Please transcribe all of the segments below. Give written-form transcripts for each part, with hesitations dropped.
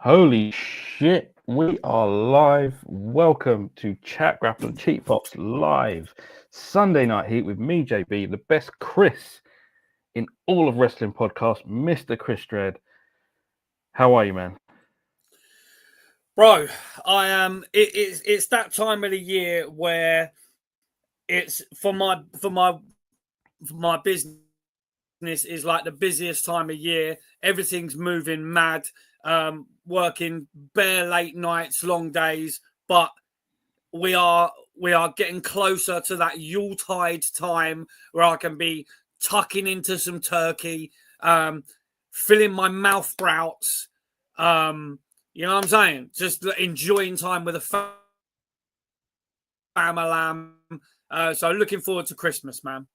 Holy shit, we are live. Welcome to Chat Grapple and Cheat Pops live. Sunday Night Heat with me, JB, the best Chris in all of wrestling podcast, Mr. Chris Dredd. How are you, man? Bro, I am. It's that time of the year where it's for my business is like the busiest time of year. Everything's moving mad. Working bare late nights, long days, but we are getting closer to that Yuletide time where I can be tucking into some turkey, filling my mouth sprouts. You know what I'm saying? Just enjoying time with a family. So looking forward to Christmas, man.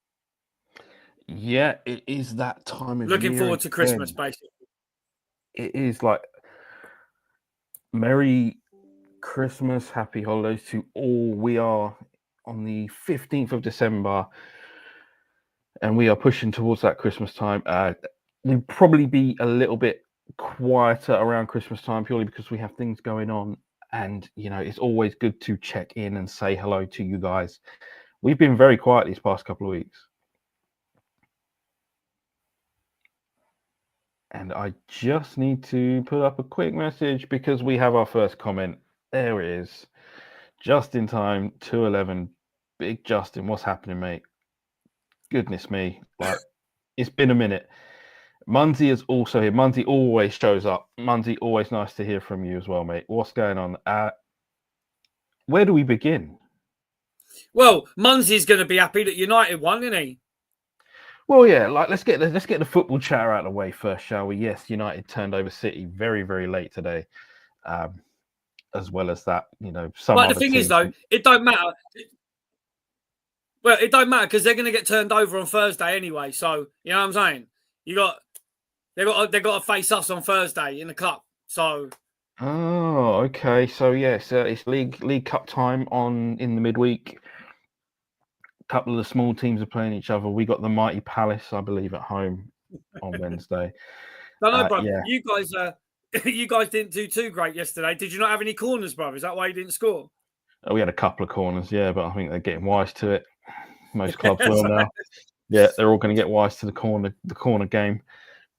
Yeah, it is that time of Looking year forward to Christmas, again. basically. It is like Merry Christmas, Happy Holidays to all. We are on the 15th of December and we are pushing towards that Christmas time. We'll probably be a little bit quieter around Christmas time purely because we have things going on, and it's always good to check in and say hello to you guys. We've been very quiet these past couple of weeks, and I just need to put up a quick message because we have our first comment. There it is, just in time. 211, Big Justin, what's happening, mate? Goodness me, like it's been a minute. Munzie is also here. Munzie always shows up. Munzie, always nice to hear from you as well, mate. What's going on? Where do we begin? Well, Munzie's going to be happy that United won, isn't he? Well, yeah. Like let's get the football chatter out of the way first, shall we? Yes, United turned over City very, very late today. As well as that, some. But the thing is, though, it don't matter. Well, it don't matter because they're going to get turned over on Thursday anyway. So you know what I'm saying? They got to face us on Thursday in the cup. So. Oh, okay. So yes, it's League Cup time in the midweek. A couple of the small teams are playing each other. We got the mighty Palace, I believe, at home on Wednesday. No, bro. Yeah. You guys didn't do too great yesterday. Did you not have any corners, bro? Is that why you didn't score? We had a couple of corners, yeah, but I think they're getting wise to it. Most clubs will now. Yeah, they're all going to get wise to the corner game.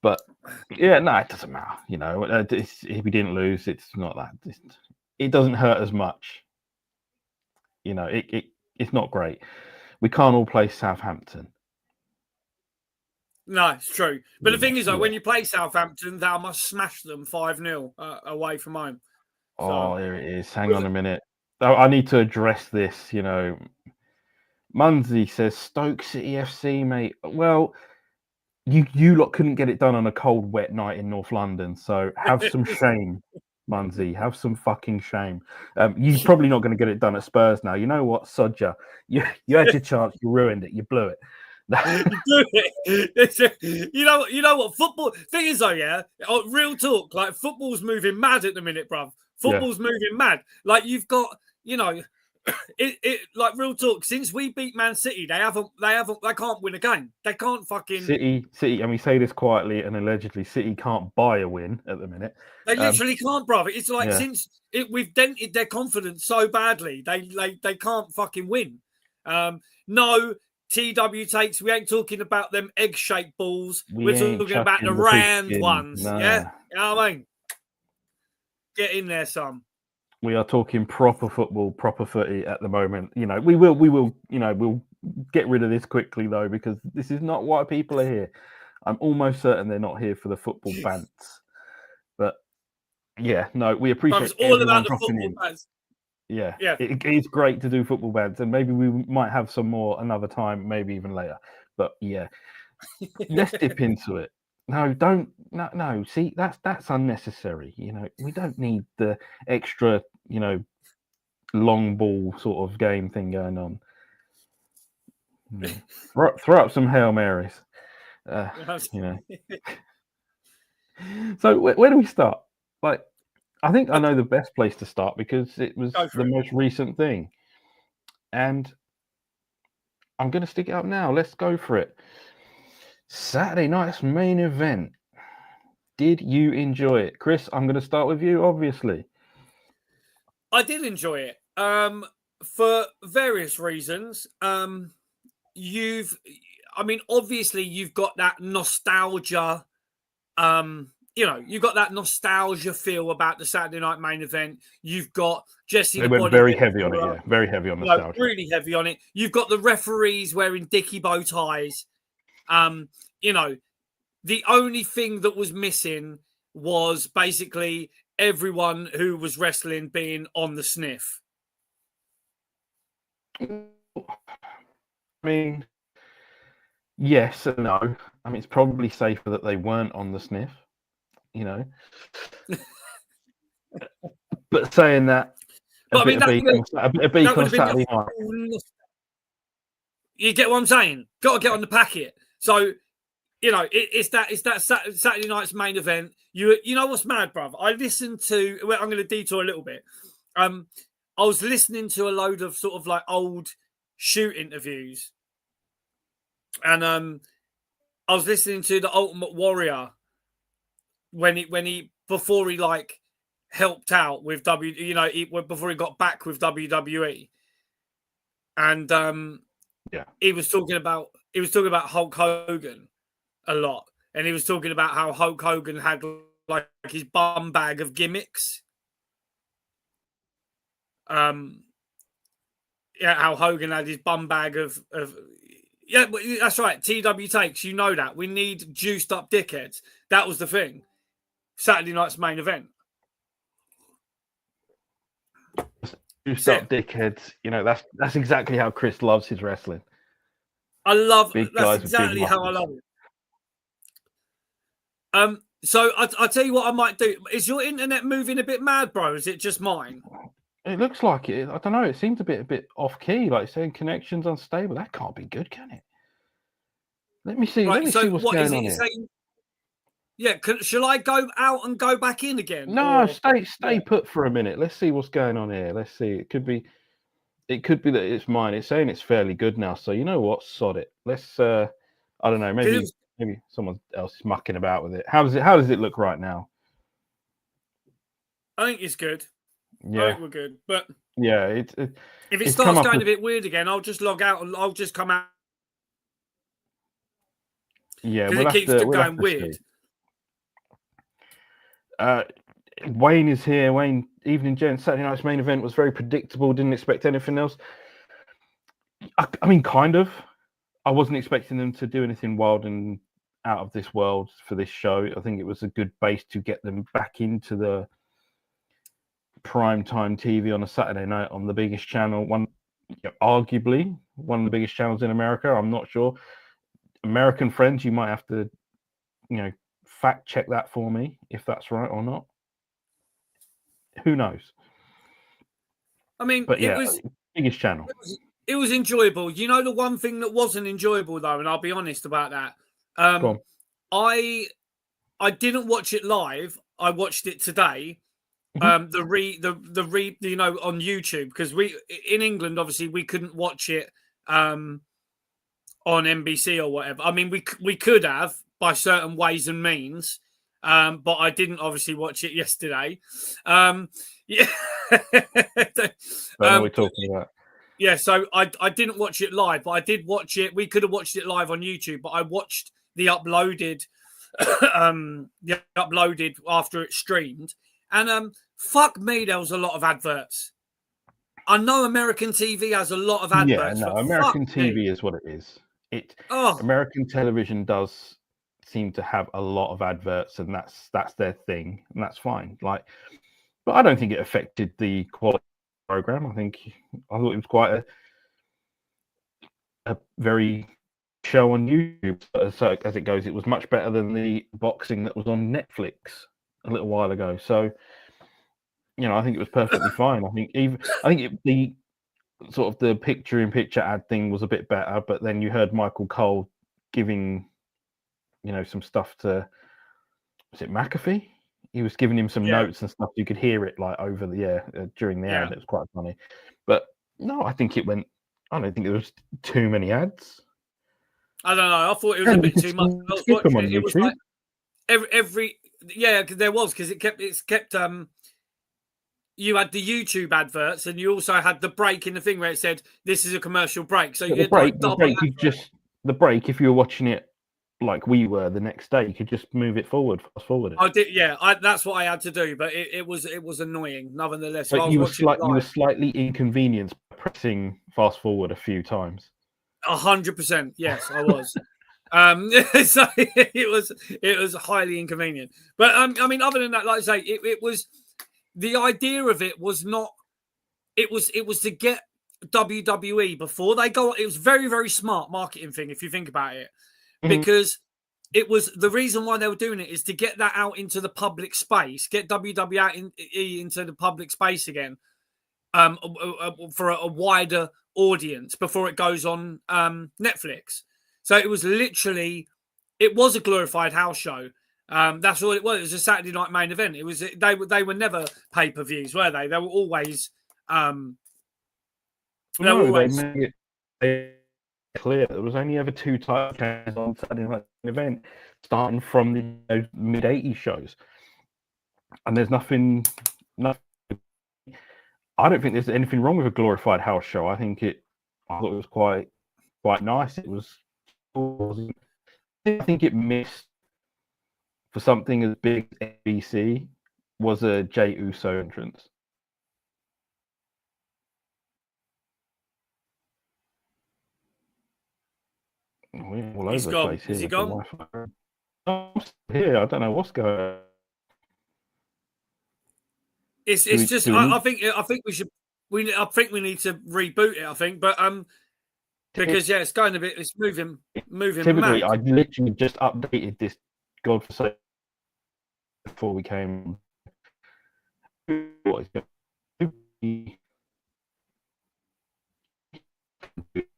But yeah, no, it doesn't matter. If we didn't lose, it's not that. It doesn't hurt as much. It's not great. We can't all play Southampton. No, it's true. But the thing is, though, when you play Southampton, thou must smash them 5-0 away from home. Oh, there it is. Hang on a minute. I need to address this. Munzie says Stoke City FC, mate. Well, you lot couldn't get it done on a cold, wet night in North London. So have some shame, Munzie. Have some fucking shame. You're probably not going to get it done at Spurs now. You know what, Sodja? You had your chance. You ruined it. You blew it. You know what football thing is though, yeah. Real talk, like football's moving mad at the minute, bruv. Football's moving mad. Like you've got, it like real talk. Since we beat Man City, they can't win a game. They can't fucking City. And we say this quietly and allegedly, City can't buy a win at the minute. They literally can't, bruv. It's like since we've dented their confidence so badly, they can't fucking win. No. TW takes. We ain't talking about them egg-shaped balls. We're talking about the round ones. Nah. Yeah, you know what I mean. Get in there, son. We are talking proper football, proper footy at the moment. We will. We'll get rid of this quickly though because this is not why people are here. I'm almost certain they're not here for the football bants. But yeah, no, we appreciate it's all about the football bants. Yeah. It's great to do football bands, and maybe we might have some more another time, maybe even later. But yeah, let's dip into it. No. See, that's unnecessary. We don't need the extra, long ball sort of game thing going on. Throw up some Hail Marys. So where do we start? Like. I think I know the best place to start because it was the most recent thing. And I'm going to stick it up now. Let's go for it. Saturday night's main event. Did you enjoy it, Chris? I'm going to start with you, obviously. I did enjoy it for various reasons. Obviously, you've got that nostalgia. You've got that nostalgia feel about the Saturday night main event. You've got Jesse They the went Body very getting heavy on it, yeah. Very heavy on nostalgia. really heavy on it. You've got the referees wearing dicky bow ties. The only thing that was missing was basically everyone who was wrestling being on the sniff. I mean, yes and no. I mean, it's probably safer that they weren't on the sniff, you know. But saying that, a bit of beak on Saturday night. You get what I'm saying? Got to get on the packet. So, it's that Saturday night's main event. You know what's mad, bruv? I listened to. Well, I'm going to detour a little bit. I was listening to a load of sort of like old shoot interviews, and I was listening to the Ultimate Warrior when he before he like helped out with before he got back with WWE, and he was talking about Hulk Hogan a lot, and he was talking about how Hulk Hogan had like his bum bag of gimmicks. How Hogan had his bum bag of yeah, that's right. TW takes, you know that we need juiced up dickheads. That was the thing. Saturday night's main event. Juiced up dickheads. That's exactly how Chris loves his wrestling. I love big guys. That's exactly how I love it. So I tell you what I might do. Is your internet moving a bit mad, bro? Is it just mine? It looks like it. I don't know. It seems a bit off key, like saying connection's unstable. That can't be good, can it? Let me see. Let me see what's going on here. Yeah, shall I go out and go back in again? No, stay put for a minute. Let's see what's going on here. Let's see. It could be that it's mine. It's saying it's fairly good now. So you know what? Sod it. Let's. I don't know. Maybe someone else is mucking about with it. How does it look right now? I think it's good. Yeah, I think we're good. But yeah, if it starts going a bit weird again, I'll just log out and I'll just come out. Yeah, because it keeps going weird. Wayne is here. Wayne, evening, gents. Saturday night's main event was very predictable. Didn't expect anything else. I mean, kind of. I wasn't expecting them to do anything wild and out of this world for this show. I think it was a good base to get them back into the primetime TV on a Saturday night on the biggest channel, arguably one of the biggest channels in America. I'm not sure. American friends, you might have to, fact check that for me if that's right or not. Who knows? I mean, but yeah, it was biggest channel. It was enjoyable. You know, the one thing that wasn't enjoyable though, and I'll be honest about that. I didn't watch it live. I watched it today. On YouTube, because we in England obviously we couldn't watch it on NBC or whatever. I mean, we could have by certain ways and means, but I didn't obviously watch it yesterday. Yeah, we're talking about. Yeah, so I didn't watch it live, but I did watch it. We could have watched it live on YouTube, but I watched the uploaded, after it streamed. And fuck me, there was a lot of adverts. I know American TV has a lot of adverts. Yeah, no, American TV is what it is. American television does seem to have a lot of adverts, and that's their thing, and that's fine. But I don't think it affected the quality of the program. I thought it was quite a very show on YouTube. So as it goes, it was much better than the boxing that was on Netflix a little while ago. So, I think it was perfectly fine. The sort of the picture-in-picture ad thing was a bit better, but then you heard Michael Cole giving, some stuff to, was it McAfee? He was giving him some notes and stuff. You could hear it over the during the ad. It was quite funny. But no, I don't think there was too many ads. I don't know. I thought it was a bit too much. I was watching it. It was like Yeah, there was, because it's kept. You had the YouTube adverts, and you also had the break in the thing where it said this is a commercial break. So you had like double. The break, if you were watching it like we were the next day, you could just move it forward, fast forward it. I did, yeah. That's what I had to do, but it was annoying. Nonetheless, But you were slightly inconvenienced by pressing fast forward a few times. 100%. Yes, I was. So it was highly inconvenient. But I mean, other than that, like I say, it was, the idea of it was not. It was to get WWE before they go. It was very, very smart marketing thing if you think about it, because it was, the reason why they were doing it is to get that out into the public space, get WWE into the public space again, for a wider audience before it goes on Netflix. So it was literally, it was a glorified house show. That's all it was. It was a Saturday night main event. It was, they were never pay-per-views, were they? They were always. They made it clear there was only ever 2 title changes on Saturday night event, starting from the mid '80s shows, and there's nothing. I don't think there's anything wrong with a glorified house show. I thought it was quite nice. It was. I think it missed, for something as big as NBC, was a Jey Uso entrance. We're all over the place here. Is he gone? I'm still here. I don't know what's going on. It's just. I think we should. I think we need to reboot it. I think, but because it's going a bit. It's moving. Typically, mad. I literally just updated this godforsaken before we came. What is going?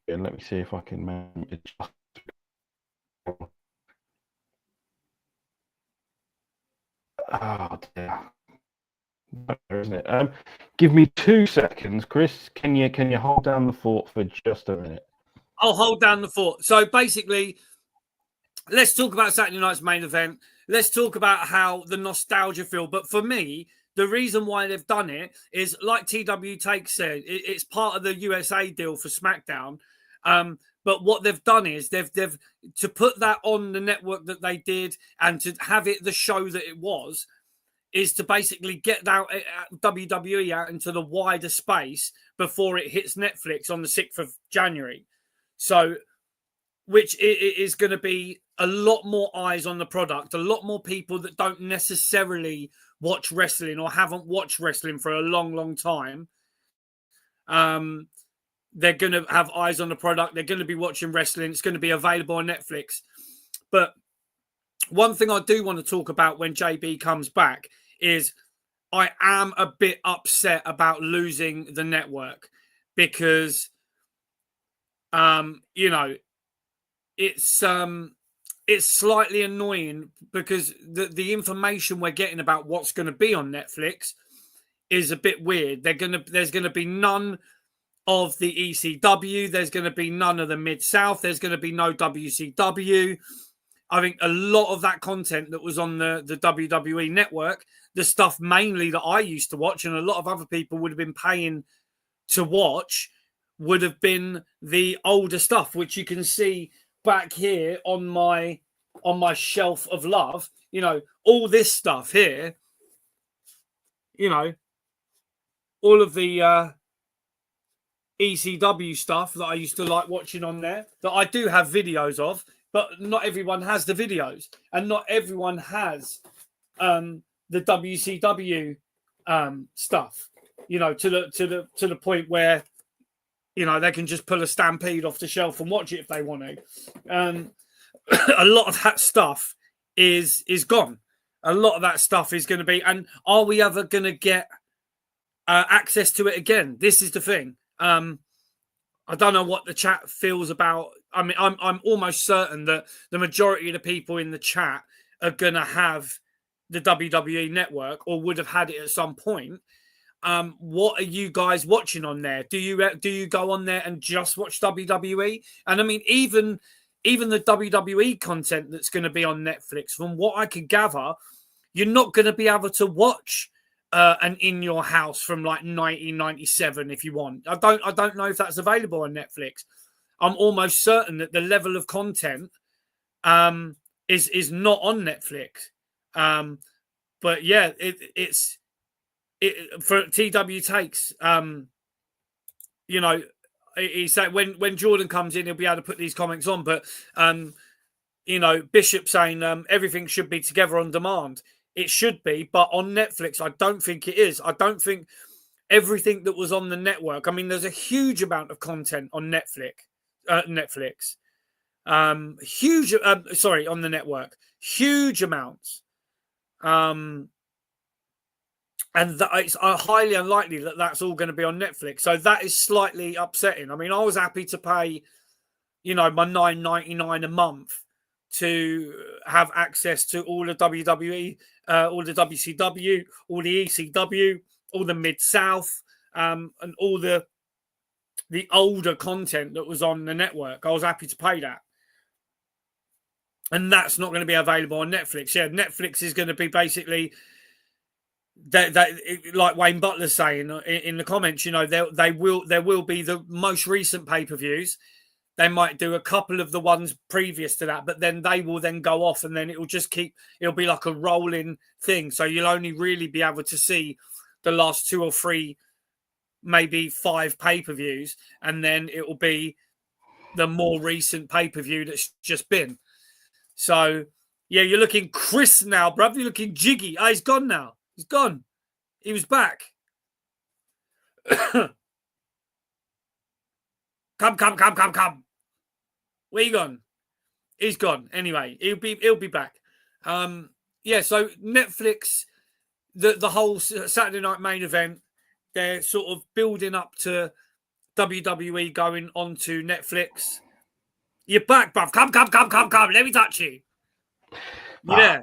And let me see if I can adjust. Oh dear. Isn't it? Give me 2 seconds, Chris. Can you hold down the fort for just a minute? I'll hold down the fort. So basically, let's talk about Saturday night's main event. Let's talk about how the nostalgia feel. But for me, the reason why they've done it is, like TW Take said, it's part of the USA deal for SmackDown. But what they've done is they've to put that on the network that they did, and to have it the show that it was, is to basically get that WWE out into the wider space before it hits Netflix on the 6th of January. So, which it is going to be a lot more eyes on the product, a lot more people that don't necessarily watch wrestling or haven't watched wrestling for a long, long time. They're going to have eyes on the product. They're going to be watching wrestling. It's going to be available on Netflix. But one thing I do want to talk about when JB comes back is I am a bit upset about losing the network, because, it's slightly annoying, because the information we're getting about what's going to be on Netflix is a bit weird. There's going to be none of the ECW. There's going to be none of the Mid-South. There's going to be no WCW. I think a lot of that content that was on the WWE network, the stuff mainly that I used to watch, and a lot of other people would have been paying to watch, would have been the older stuff, which you can see back here on my shelf of love. All this stuff here, all of the ECW stuff that I used to like watching on there, that I do have videos of, but not everyone has the videos, and not everyone has the WCW stuff, to the point where, they can just pull a Stampede off the shelf and watch it if they want to. A lot of that stuff is gone. A lot of that stuff is going to be, and are we ever going to get access to it again? This is the thing. I don't know what the chat feels about. I mean, I'm almost certain that the majority of the people in the chat are going to have the WWE network, or would have had it at some point. What are you guys watching on there? Do you go on there and just watch WWE? And I mean, even the WWE content that's going to be on Netflix, from what I could gather, you're not going to be able to watch an In Your House from like 1997 if you want. I don't know if that's available on Netflix. I'm almost certain that the level of content is not on Netflix. But yeah, it's for TW Takes. You know, he said when Jordan comes in, he'll be able to put these comments on. But you know, Bishop saying everything should be together on demand. It should be, but on Netflix, I don't think it is. I don't think everything that was on the network. I mean, there's a huge amount of content on Netflix. Sorry, on the network, huge amounts. And it's highly unlikely that that's all going to be on Netflix. So that is slightly upsetting. I mean, I was happy to pay, you know, my $9.99 a month to have access to all the WWE, all the WCW, all the ECW, all the Mid-South, and all the older content that was on the network. I was happy to pay that. And that's not going to be available on Netflix. Yeah, Netflix is going to be basically that like Wayne Butler's saying in the comments, you know, there will be the most recent pay-per-views. They might do a couple of the ones previous to that, but then they will then go off and then it will just it'll be like a rolling thing. So you'll only really be able to see the last 2 or 3, maybe 5 pay-per-views. And then it will be the more recent pay-per-view that's just been. So, yeah, you're looking crisp now, bruv. You're looking jiggy. Oh, he's gone now. He's gone. He was back. Come. Where you gone? He's gone. Anyway, he'll be back. Yeah, so Netflix, the whole Saturday night main event, they're sort of building up to WWE going onto Netflix. You're back, bruv. Come. Let me touch you. Yeah.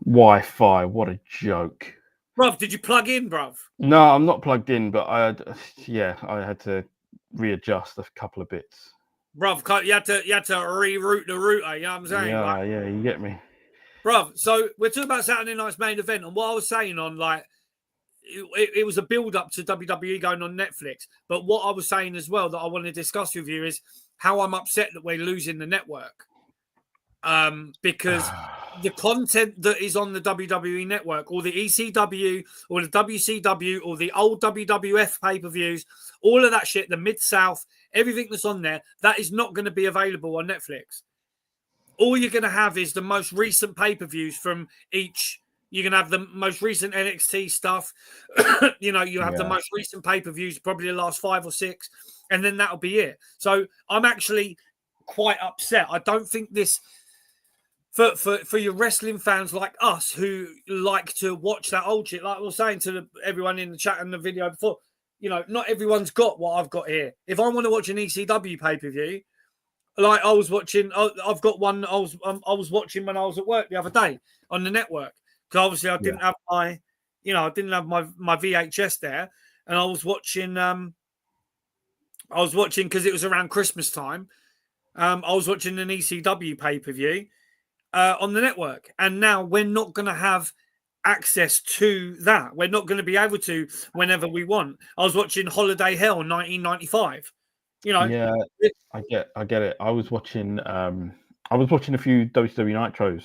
Wi-Fi, what a joke. Bruv, did you plug in, bruv? No, I'm not plugged in, but I had to readjust a couple of bits. Bruv, you had to reroute the router, you know what I'm saying? Yeah, yeah, you get me. Bruv, so we're talking about Saturday night's main event, and what I was saying on, like, it was a build-up to WWE going on Netflix, but what I was saying as well that I want to discuss with you is how I'm upset that we're losing the network. Because the content that is on the WWE network, or the ECW, or the WCW, or the old WWF pay-per-views, all of that shit, the Mid-South, everything that's on there, that is not going to be available on Netflix. All you're going to have is the most recent pay-per-views from each. You're going to have the most recent NXT stuff. You know, you have the most recent pay-per-views, probably the last 5 or 6, and then that'll be it. So I'm actually quite upset. I don't think this... For your wrestling fans like us who like to watch that old shit, like I was saying to everyone in the chat and the video before, you know, not everyone's got what I've got here. If I want to watch an ECW pay-per-view, like I was watching, I've got one I was watching when I was at work the other day on the network, because obviously I didn't have my, you know, I didn't have my VHS there, and I was watching because it was around Christmas time. I was watching an ECW pay-per-view on the network, and now we're not going to have access to that. We're not going to be able to whenever we want. I was watching Holiday Hell 1995. You know, yeah, I get it. I was watching a few WCW Nitros.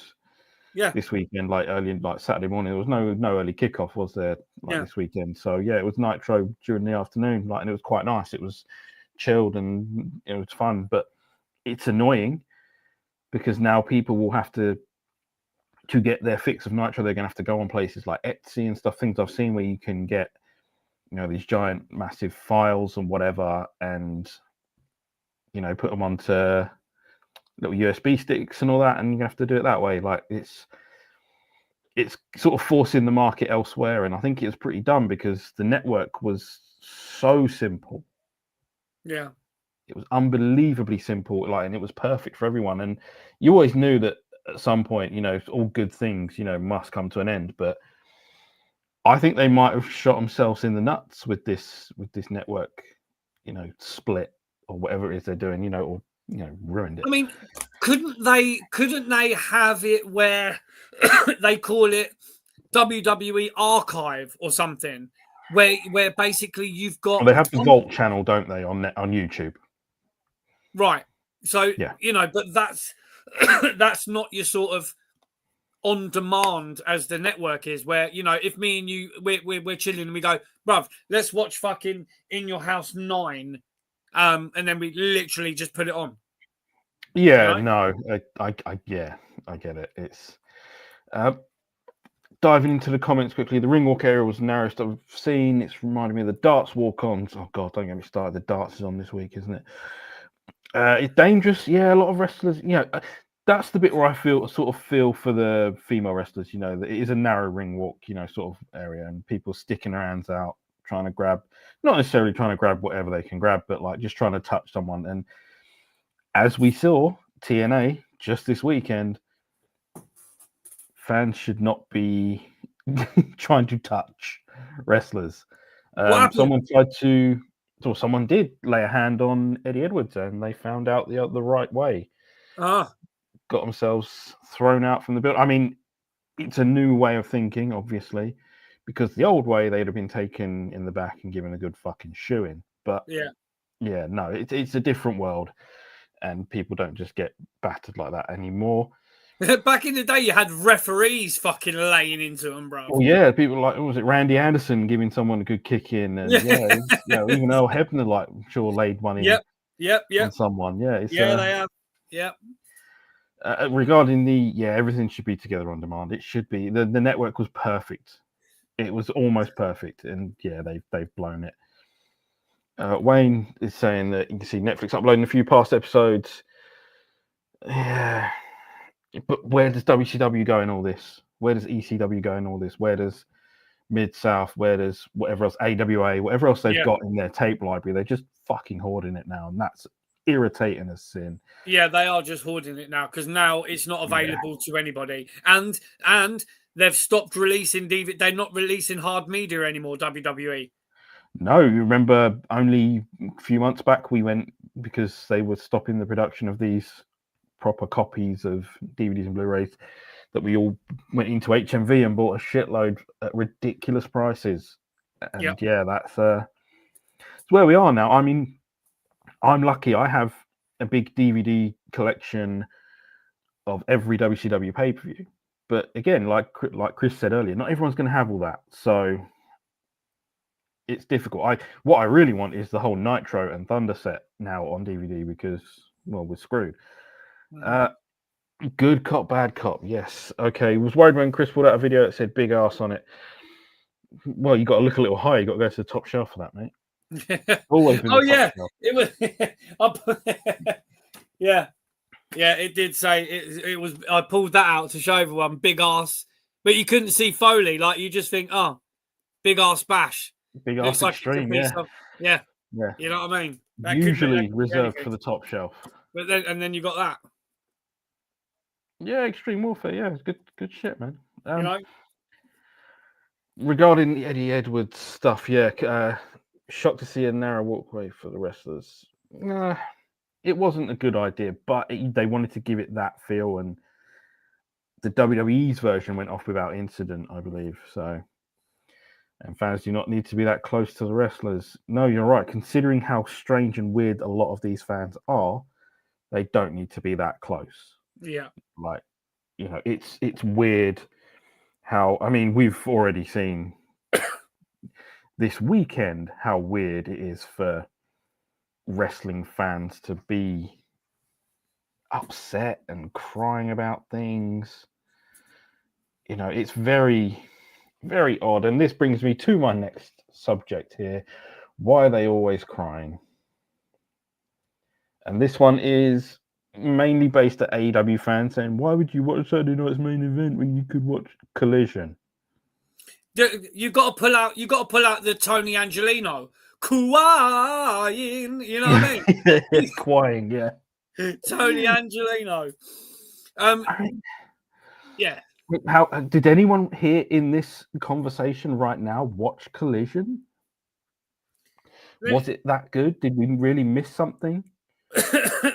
Yeah. This weekend, like early, like Saturday morning, there was no early kickoff, was there? This weekend, so yeah, it was Nitro during the afternoon, like, and it was quite nice. It was chilled and it was fun, but it's annoying because now people will have to get their fix of Nitro. They're going to have to go on places like Etsy and stuff. Things I've seen where you can get, you know, these giant, massive files and whatever, and you know, put them onto little USB sticks and all that, and you have to do it that way. Like it's sort of forcing the market elsewhere, and I think it was pretty dumb because the network was so simple. Yeah, it was unbelievably simple, like, and it was perfect for everyone. And you always knew that at some point, you know, all good things, you know, must come to an end. But I think they might have shot themselves in the nuts with this network, you know, split or whatever it is they're doing, you know, or ruined it. I mean, couldn't they have it where they call it WWE archive or something, where basically you've got. Well, they have the Vault channel, don't they, on YouTube? Right. So Yeah. but that's that's not your sort of on demand as the network is, where if me and you we're chilling and we go, bruv, let's watch fucking In Your House 9, and then we literally just put it on. Yeah, no, I get it. It's diving into the comments quickly. The ring walk area was the narrowest I've seen. It's reminding me of the darts walk-ons. Oh god, don't get me started. The darts is on this week, isn't it? It's dangerous. Yeah, a lot of wrestlers. That's the bit where I sort of feel for the female wrestlers. That it is a narrow ring walk, sort of area, and people sticking their hands out trying to grab, not necessarily trying to grab whatever they can grab, but like just trying to touch someone. And as we saw TNA just this weekend, fans should not be trying to touch wrestlers. Someone did lay a hand on Eddie Edwards, and they found out the right way. Got themselves thrown out from the building. I mean, it's a new way of thinking, obviously, because the old way they'd have been taken in the back and given a good fucking shoeing. But no, it's a different world, and people don't just get battered like that anymore. Back in the day, you had referees fucking laying into them, bro. Well, yeah, people like, was it Randy Anderson giving someone a good kick in? And even Earl Hebner, like, I'm sure laid one in on someone. Yeah, they have. Yep. Regarding everything should be together on demand. It should be. The network was perfect. It was almost perfect. And they've blown it. Wayne is saying that you can see Netflix uploading a few past episodes. Yeah. But where does WCW go in all this? Where does ECW go in all this? Where does Mid-South? Where does whatever else, AWA, whatever else they've got in their tape library? They're just fucking hoarding it now, and that's irritating as sin. Yeah, they are just hoarding it now, because now it's not available to anybody. And they've stopped releasing DVD. They're not releasing hard media anymore, WWE. No, you remember only a few months back we went, because they were stopping the production of these proper copies of DVDs and Blu-rays, that we all went into HMV and bought a shitload at ridiculous prices. And that's it's where we are now. I mean, I'm lucky. I have a big DVD collection of every WCW pay-per-view. But again, like Chris said earlier, not everyone's going to have all that. So it's difficult. What I really want is the whole Nitro and Thunder set now on DVD, because, well, we're screwed. Good cop, bad cop. Yes. Okay. Was worried when Chris pulled out a video that said big ass on it. Well, you got to look a little higher. You got to go to the top shelf for that, mate. Always been the top shelf. It was. Yeah. It did say it was. I pulled that out to show everyone big ass, but you couldn't see Foley. Like, you just think, oh, big ass bash. Big ass extreme. Yeah. You know what I mean? That usually reserved for the top shelf. But then you got that. Yeah, Extreme Warfare. Yeah, it's good shit, man. You know. Regarding the Eddie Edwards stuff, shocked to see a narrow walkway for the wrestlers. It wasn't a good idea, but they wanted to give it that feel, and the WWE's version went off without incident, I believe. So, and fans do not need to be that close to the wrestlers. No, you're right. Considering how strange and weird a lot of these fans are, they don't need to be that close. Yeah. Like, it's weird how, I mean, we've already seen this weekend how weird it is for wrestling fans to be upset and crying about things. It's very, very odd. And this brings me to my next subject here. Why are they always crying? And this one is mainly based at AEW fans saying, why would you watch Saturday Night's main event when you could watch Collision? You got to pull out the Tony Angelino crying. You know what I mean? Crying, yeah. Tony Angelino. Yeah. How did anyone here in this conversation right now watch Collision? Was it that good? Did we really miss something?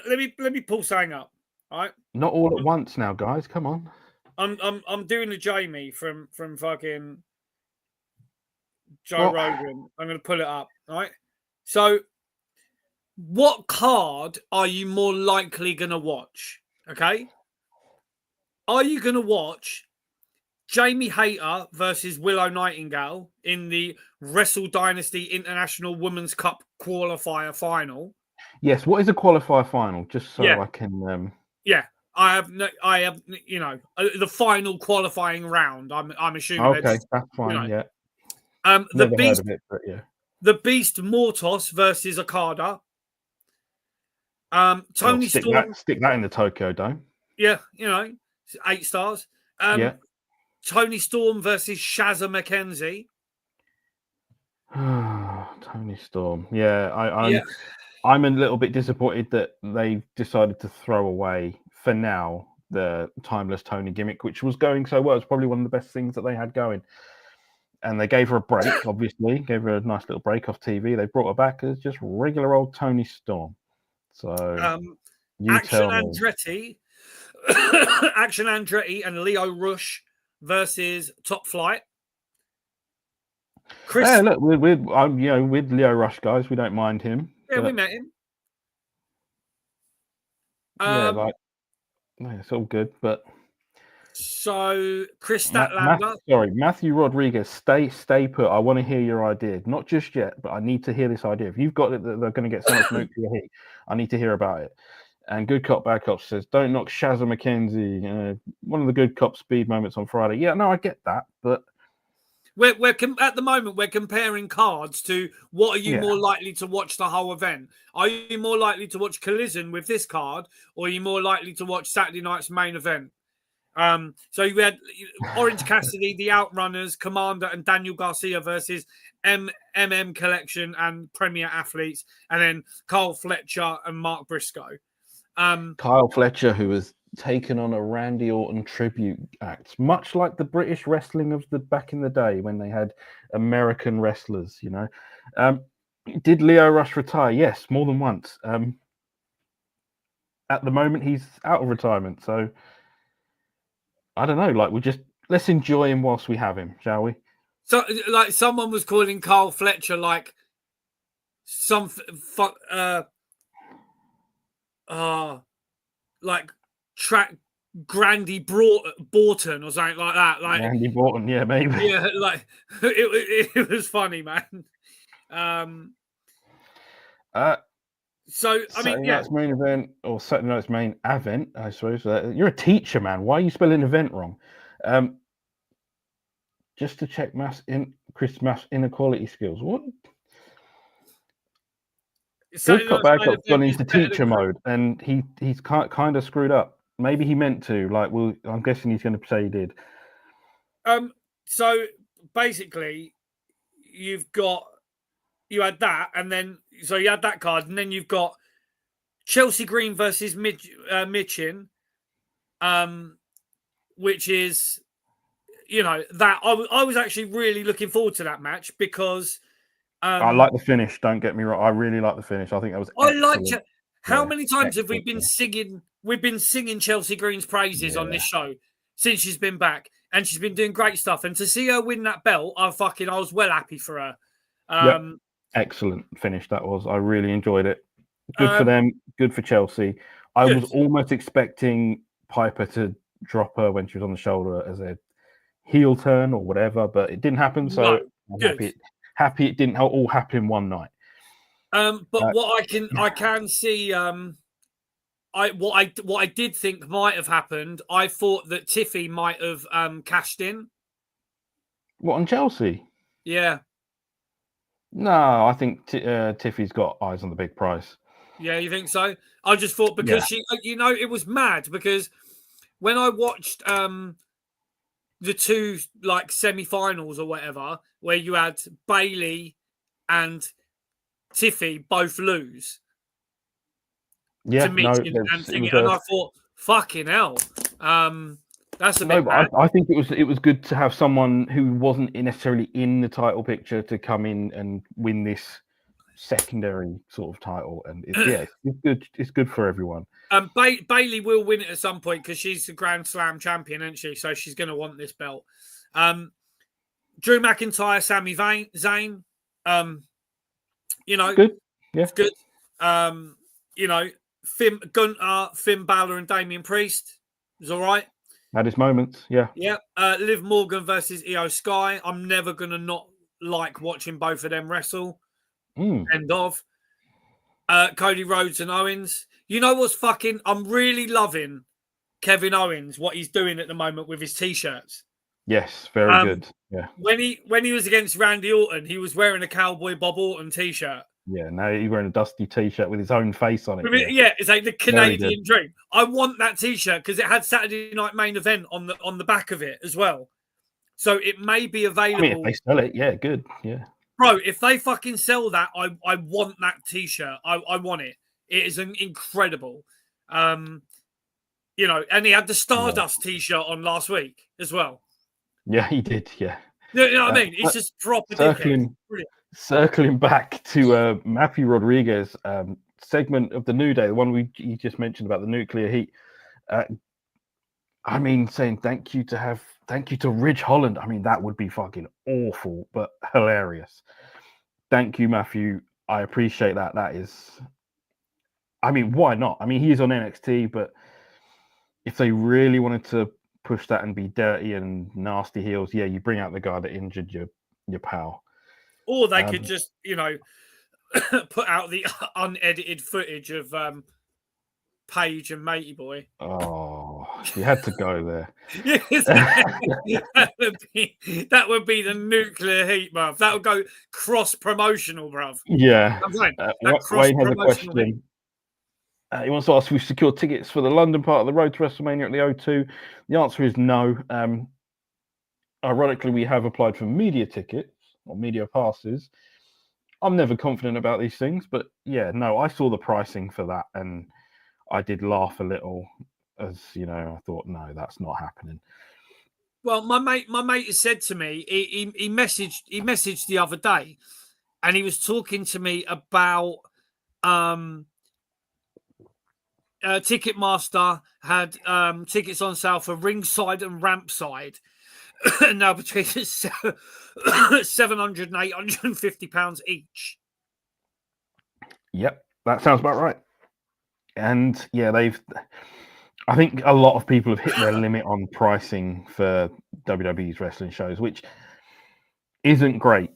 let me pull something up. All right. Not all at once now, guys. Come on. I'm doing the Jamie from fucking Joe Rogan. I'm going to pull it up. All right. So, what card are you more likely going to watch? Okay. Are you going to watch Jamie Hayter versus Willow Nightingale in the Wrestle Dynasty International Women's Cup qualifier final? Yes. What is a qualifier final? Just so Yeah. I can. Yeah. I have, the final qualifying round. I'm assuming Okay, that's fine. Yeah. The Never beast, heard of it, but yeah. the Beast Mortos versus Okada. Tony Storm. Stick that in the Tokyo Dome. Yeah, 8 stars. Yeah. Tony Storm versus Shazza McKenzie. Tony Storm. Yeah, I'm a little bit disappointed that they decided to throw away for now the timeless Tony gimmick, which was going so well. It's probably one of the best things that they had going. And they gave her a break, obviously, gave her a nice little break off TV. They brought her back as just regular old Tony Storm. So you Action tell me. Andretti, Action Andretti and Leo Rush versus Top Flight. Chris, hey, look, with Leo Rush, guys, we don't mind him. Yeah, we met him. It's all good, but. So Chris Statlander. Matthew Rodriguez, stay put. I want to hear your idea. Not just yet, but I need to hear this idea. If you've got it that they're going to get so much nuclear heat, I need to hear about it. And Good Cop, Bad Cop says, don't knock Shazza McKenzie. One of the Good Cop speed moments on Friday. Yeah, no, I get that, but we're at the moment we're comparing cards to what are you more likely to watch the whole event? Are you more likely to watch Collision with this card, or are you more likely to watch Saturday night's main event? So you had Orange Cassidy, the Outrunners, Commander, and Daniel Garcia versus MM Collection and Premier Athletes, and then Kyle Fletcher and Mark Briscoe. Kyle Fletcher, who has taken on a Randy Orton tribute act, much like the British wrestling of the back in the day when they had American wrestlers. Did Leo Rush retire? Yes, more than once. At the moment, he's out of retirement, so. I don't know. Let's enjoy him whilst we have him, shall we? So, someone was calling Carl Fletcher some track Grandy Borton or something like that. Randy Borton, yeah, maybe. Yeah, it was funny, man. So, I mean, yeah. Night's main event or Saturday night's main event, I suppose. You're a teacher, man. Why are you spelling event wrong? Just to check Chris Math's inequality skills. What? Good Cop, Bad Cop's gone into teacher mode, and he's kind of screwed up. Maybe he meant to. I'm guessing he's going to say he did. So basically, you had that, and then you had that card, and then you've got Chelsea Green versus Michin, which is, that I was actually really looking forward to that match because I like the finish. Don't get me wrong. I really like the finish. I think that was. I like. How many times have we been singing? We've been singing Chelsea Green's praises on this show since she's been back, and she's been doing great stuff. And to see her win that belt, I was well happy for her. Excellent finish that was. I really enjoyed it. Good for them. Good for Chelsea. I was almost expecting Piper to drop her when she was on the shoulder as a heel turn or whatever, but it didn't happen. So I'm happy it didn't all happen in one night. But what I can see, what I did think might have happened. I thought that Tiffy might have cashed in. What, on Chelsea? Yeah. No, I think Tiffy's got eyes on the big prize. Yeah, you think so? I just thought because she, it was mad because when I watched the two semi-finals or whatever, where you had Bailey and Tiffy both lose. Yeah, and I thought, fucking hell, that's a bit. But I think it was good to have someone who wasn't necessarily in the title picture to come in and win this secondary sort of title, and it's good. It's good for everyone. Bailey will win it at some point because she's the Grand Slam champion, isn't she? So she's going to want this belt. Drew McIntyre, Sami Zayn. Good. Yeah, it's good. Gunter, Finn Balor, and Damian Priest is all right. Had his moments. Yeah. Yeah. Liv Morgan versus Io Sky. I'm never going to not like watching both of them wrestle. End of. Cody Rhodes and Owens. You know what's fucking... I'm really loving Kevin Owens, what he's doing at the moment with his T-shirts. Yes, very good. Yeah. When he was against Randy Orton, he was wearing a Cowboy Bob Orton T-shirt. Yeah, now he's wearing a dusty T-shirt with his own face on it. Yeah, it's like the Canadian dream. I want that T-shirt because it had Saturday Night Main Event on the back of it as well. So it may be available. I mean, if they sell it, yeah, good. Yeah. Bro, if they fucking sell that, I want that T-shirt. I want it. It is incredible. And he had the Stardust T-shirt on last week as well. Yeah, he did. Yeah. You know what I mean? It's just proper circling back to Matthew Rodriguez segment of the New Day, the one you just mentioned about the nuclear heat. I mean, saying thank you to Ridge Holland. I mean, that would be fucking awful, but hilarious. Thank you, Matthew. I appreciate that. That is, I mean, why not? I mean, he's on NXT, but if they really wanted to push that and be dirty and nasty heels, yeah, you bring out the guy that injured your pal. Or they could just, put out the unedited footage of Paige and Matey Boy. Oh, you had to go there. Yes, that would be the nuclear heat, bruv. That would go cross-promotional, bruv. Yeah. Wayne has a question. He wants to ask if we've secured tickets for the London part of the road to WrestleMania at the O2. The answer is no. Ironically, we have applied for media tickets or media passes. I'm never confident about these things, but yeah, no, I saw the pricing for that and I did laugh a little as, I thought, no, that's not happening. Well, my mate has said to me, he messaged the other day and he was talking to me about Ticketmaster had tickets on sale for ringside and rampside. Now between £700 and £850 each. Yep, that sounds about right. And yeah, I think a lot of people have hit their limit on pricing for WWE's wrestling shows, which isn't great.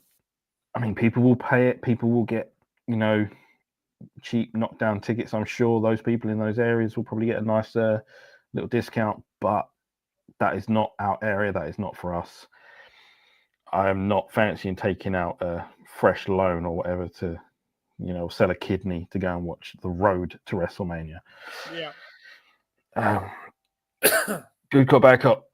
I mean, people will pay it. People will get, cheap knockdown tickets. I'm sure those people in those areas will probably get a nice little discount, but that is not our area. That is not for us. I am not fancying taking out a fresh loan or whatever to, sell a kidney to go and watch the road to WrestleMania. Yeah. Good call back up.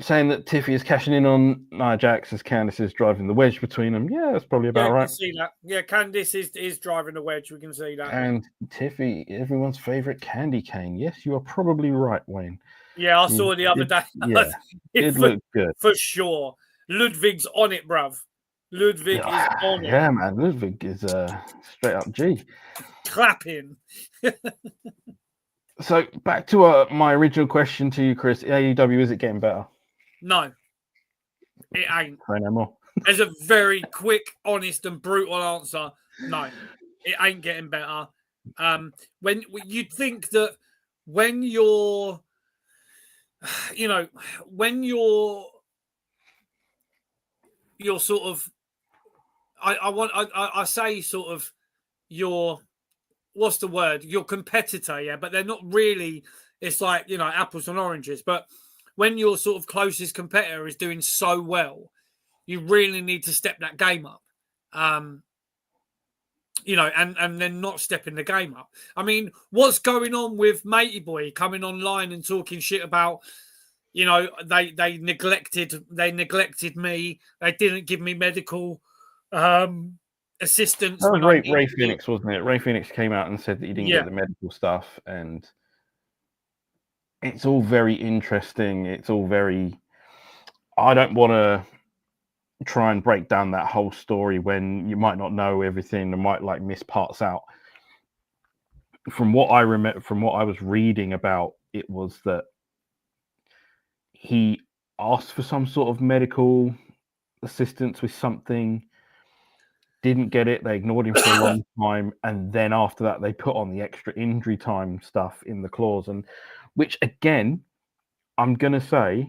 Saying that Tiffy is cashing in on Nia Jax as Candice is driving the wedge between them. Yeah, that's probably about right. We can see that. Yeah, Candice is driving the wedge. We can see that. And Tiffy, everyone's favorite candy cane. Yes, you are probably right, Wayne. Yeah, I saw the other day. Yeah, it looked good. For sure. Ludwig's on it, bruv. Ludwig is on it. Yeah, man. Ludwig is straight up G. Clapping. So back to my original question to you, Chris. AEW, is it getting better? No, it ain't. Say no more. As a very quick, honest, and brutal answer, no, it ain't getting better. When you'd think that when you're, when you're sort of, I say sort of your. What's the word? Your competitor, yeah, but they're not really. It's like, apples and oranges. But when your sort of closest competitor is doing so well, you really need to step that game up. And then not stepping the game up. I mean, what's going on with Matey Boy coming online and talking shit about, they neglected me. They didn't give me medical assistance. That was Ray Phoenix, wasn't it? Ray Phoenix came out and said that he didn't get the medical stuff, and it's all very interesting. It's all very. I don't want to try and break down that whole story when you might not know everything and might like miss parts out. From what I remember, from what I was reading about, it was that he asked for some sort of medical assistance with something, didn't get it, they ignored him for a long time, and then after that they put on the extra injury time stuff in the clause, and which again, I'm gonna say,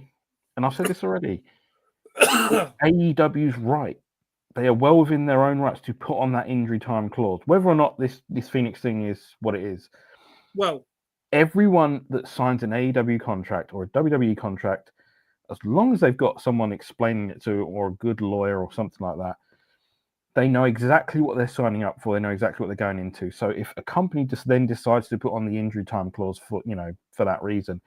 and I've said this already, AEW's right. They are well within their own rights to put on that injury time clause. Whether or not this Phoenix thing is what it is, Well, everyone that signs an AEW contract or a WWE contract, as long as they've got someone explaining it to, or a good lawyer or something like that, they know exactly what they're signing up for. They know exactly what they're going into. So if a company just then decides to put on the injury time clause for, for that reason,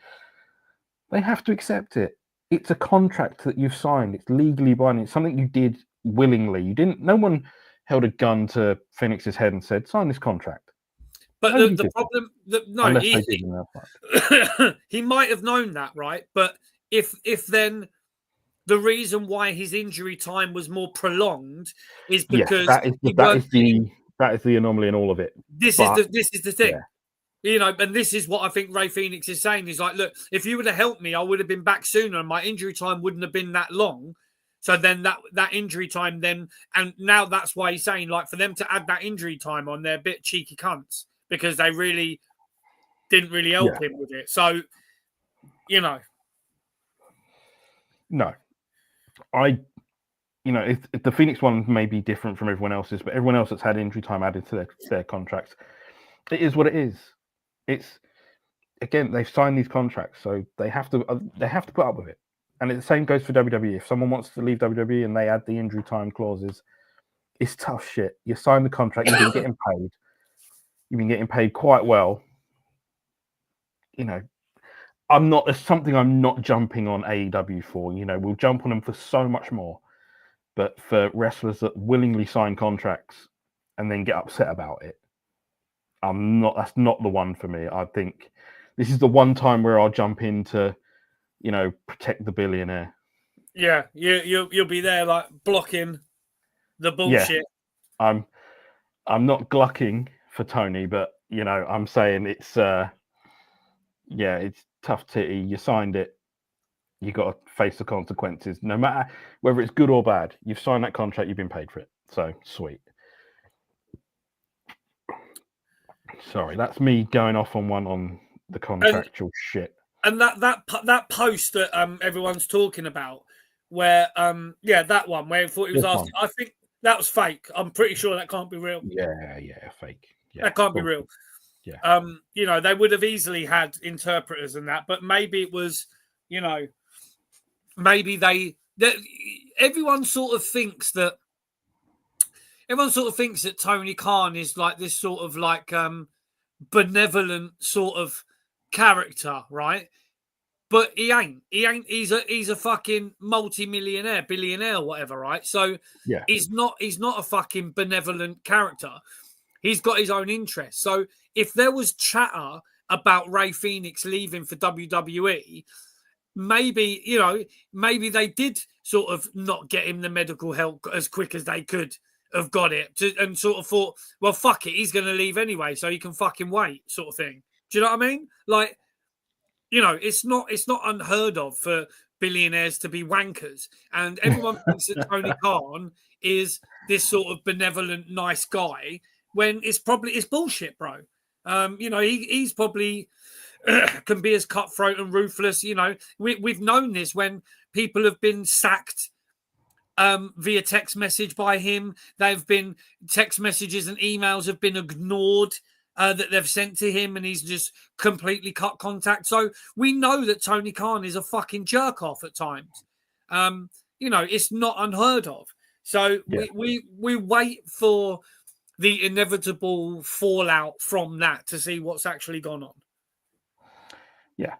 they have to accept it. It's a contract that you've signed. It's legally binding. It's something you did willingly. You didn't. No one held a gun to Phoenix's head and said, "Sign this contract." but Nobody the did that, problem, no, unless they did in their part. he might have known that, right? But if then the reason why his injury time was more prolonged is because that is he weren't. that is the anomaly in all of it. This But, is the thing. yeah. And this is what I think Ray Phoenix is saying. He's like, look, if you would have helped me, I would have been back sooner and my injury time wouldn't have been that long. So then that injury time then, and now that's why he's saying, like, for them to add that injury time on, they're a bit cheeky cunts because they really didn't really help him with it. So, No. If the Phoenix one may be different from everyone else's, but everyone else that's had injury time added to their contracts, it is what it is. It's, again, they've signed these contracts, so they have to put up with it. And the same goes for WWE. If someone wants to leave WWE and they add the injury time clauses, it's tough shit. You sign the contract, you've been getting paid. You've been getting paid quite well. I'm not jumping on AEW for. We'll jump on them for so much more. But for wrestlers that willingly sign contracts and then get upset about it, that's not the one for me. I think this is the one time where I'll jump in to, protect the billionaire. Yeah, you'll be there like blocking the bullshit. Yeah. I'm not glucking for Tony, but I'm saying it's it's tough titty. You signed it. You got to face the consequences, no matter whether it's good or bad. You've signed that contract. You've been paid for it. So sweet. Sorry, that's me going off on the contractual shit. And that post that everyone's talking about, where that one where he thought he was asking, I think that was fake. I'm pretty sure that can't be real. Yeah, fake. Yeah, that can't be real. Yeah. They would have easily had interpreters and that, but maybe it was, maybe everyone sort of thinks that Tony Khan is like this sort of like benevolent sort of character, right? But he ain't. He's a fucking multi-millionaire, billionaire, whatever, right? So he's not a fucking benevolent character. He's got his own interests. So if there was chatter about Ray Phoenix leaving for WWE, maybe they did sort of not get him the medical help as quick as they could have got it, and sort of thought, well, fuck it, he's going to leave anyway, so he can fucking wait, sort of thing. Do you know what I mean? Like, it's not unheard of for billionaires to be wankers, and everyone thinks that Tony Khan is this sort of benevolent, nice guy when it's bullshit, bro. He's probably can be as cutthroat and ruthless. We've known this when people have been sacked via text message by him. They've been text messages and emails have been ignored that they've sent to him, and he's just completely cut contact. So we know that Tony Khan is a fucking jerk off at times. It's not unheard of. So we wait for the inevitable fallout from that to see what's actually gone on. Yeah,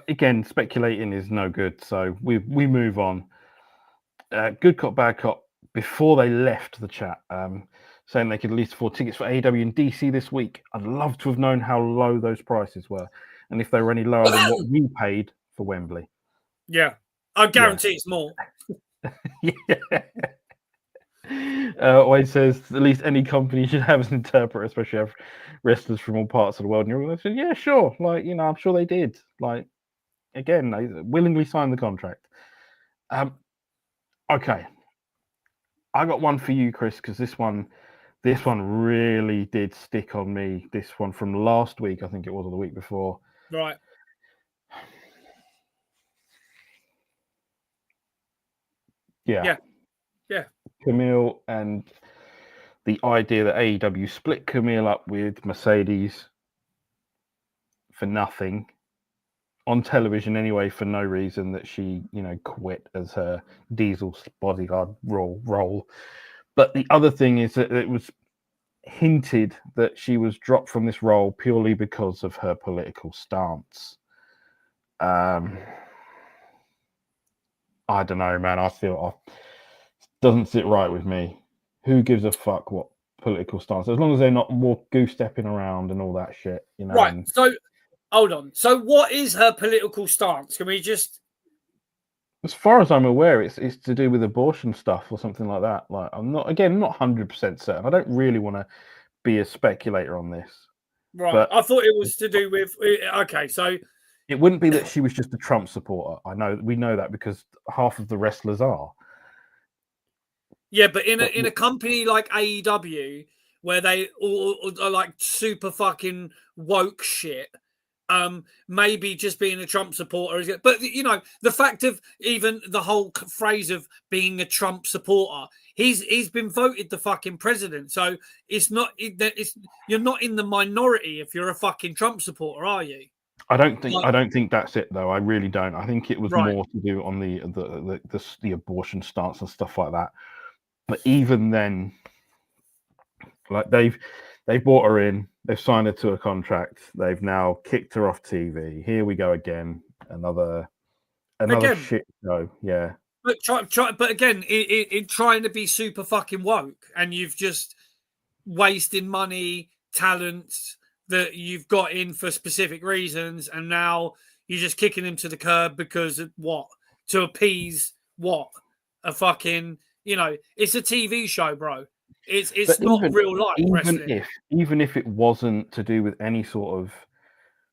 again, speculating is no good. So we move on. Good cop, bad cop. Before they left the chat, saying they could at least afford tickets for AEW in DC this week. I'd love to have known how low those prices were, and if they were any lower than what we paid for Wembley. Yeah, I guarantee it's more. Yeah. Wade says at least any company should have an interpreter, especially have wrestlers from all parts of the world. And you're like, yeah, sure. Like, I'm sure they did. Like, again, they willingly signed the contract. Okay, I got one for you, Chris, because this one really did stick on me. This one from last week, I think it was, or the week before. Right. Yeah. Yeah. Camille, and the idea that AEW split Camille up with Mercedes for nothing on television anyway, for no reason, that she, quit as her Diesel's bodyguard role. But the other thing is that it was hinted that she was dropped from this role purely because of her political stance. I don't know, man. I feel it doesn't sit right with me. Who gives a fuck what political stance? As long as they're not more goose stepping around and all that shit, Right. And So, hold on. So, what is her political stance? Can we just? as far as I'm aware, it's to do with abortion stuff or something like that. Like, I'm not 100% certain. I don't really want to be a speculator on this. Right. But I thought it was to do with. Okay. So, it wouldn't be that she was just a Trump supporter. We know that because half of the wrestlers are. yeah, but in a company like AEW, where they all are like super fucking woke shit, maybe just being a Trump supporter is it? But the fact of even the whole phrase of being a Trump supporter, he's been voted the fucking president, so it's you're not in the minority if you're a fucking Trump supporter, are you? I don't think that's it though. I really don't. I think it was Right. more to do on the abortion stance and stuff like that. But even then, like they've brought her in, they've signed her to a contract, they've now kicked her off TV. Here we go again, another shit show. Yeah. But but again, in trying to be super fucking woke, and you've just wasting money, talents that you've got in for specific reasons, and now you're just kicking them to the curb because of what? To appease what? A fucking, it's a TV show, bro. It's not real life wrestling. Even if it wasn't to do with any sort of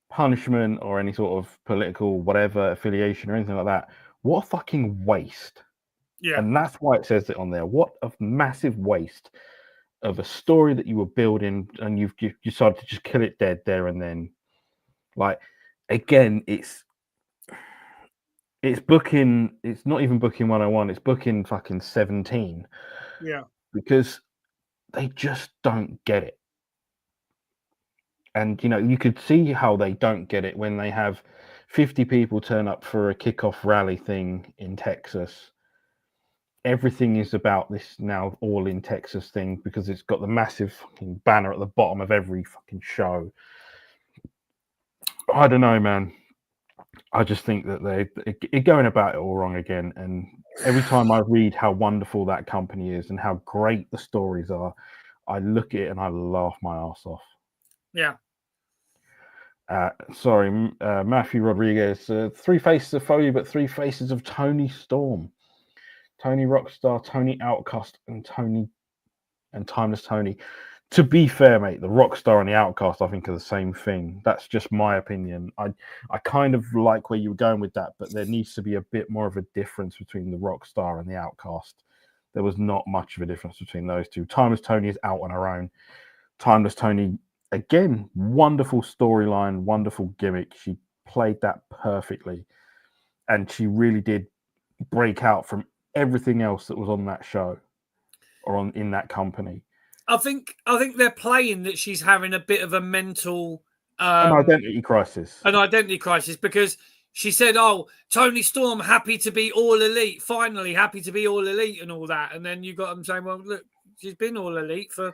punishment or any sort of political whatever affiliation or anything like that, what a fucking waste. Yeah. And that's why it says it on there. What a massive waste of a story that you were building, and you've decided to just kill it dead there and then. Like, again, it's booking. It's not even booking 101. It's booking fucking 17. Yeah. Because they just don't get it. And you could see how they don't get it when they have 50 people turn up for a kickoff rally thing in Texas. Everything is about this now all in Texas thing because it's got the massive fucking banner at the bottom of every fucking show. I don't know, man. I just think that they're going about it all wrong again. And every time I read how wonderful that company is and how great the stories are, I look at it and I laugh my ass off. Yeah. Sorry, Matthew Rodriguez. 3 faces of Foley, but 3 faces of Tony Storm. Tony Rockstar, Tony Outcast, and Timeless Tony. To be fair, mate, the Rockstar and the Outcast, I think, are the same thing. That's just my opinion. I kind of like where you were going with that, but there needs to be a bit more of a difference between the Rockstar and the Outcast. There was not much of a difference between those two. Timeless Tony is out on her own. Timeless Tony, again, wonderful storyline, wonderful gimmick. She played that perfectly, and she really did break out from everything else that was on that show or in that company. I think they're playing that she's having a bit of a mental an identity crisis. An identity crisis, because she said, "Oh, Tony Storm, happy to be all elite, finally happy to be all elite and all that." And then you got them saying, "Well, look, she's been all elite for,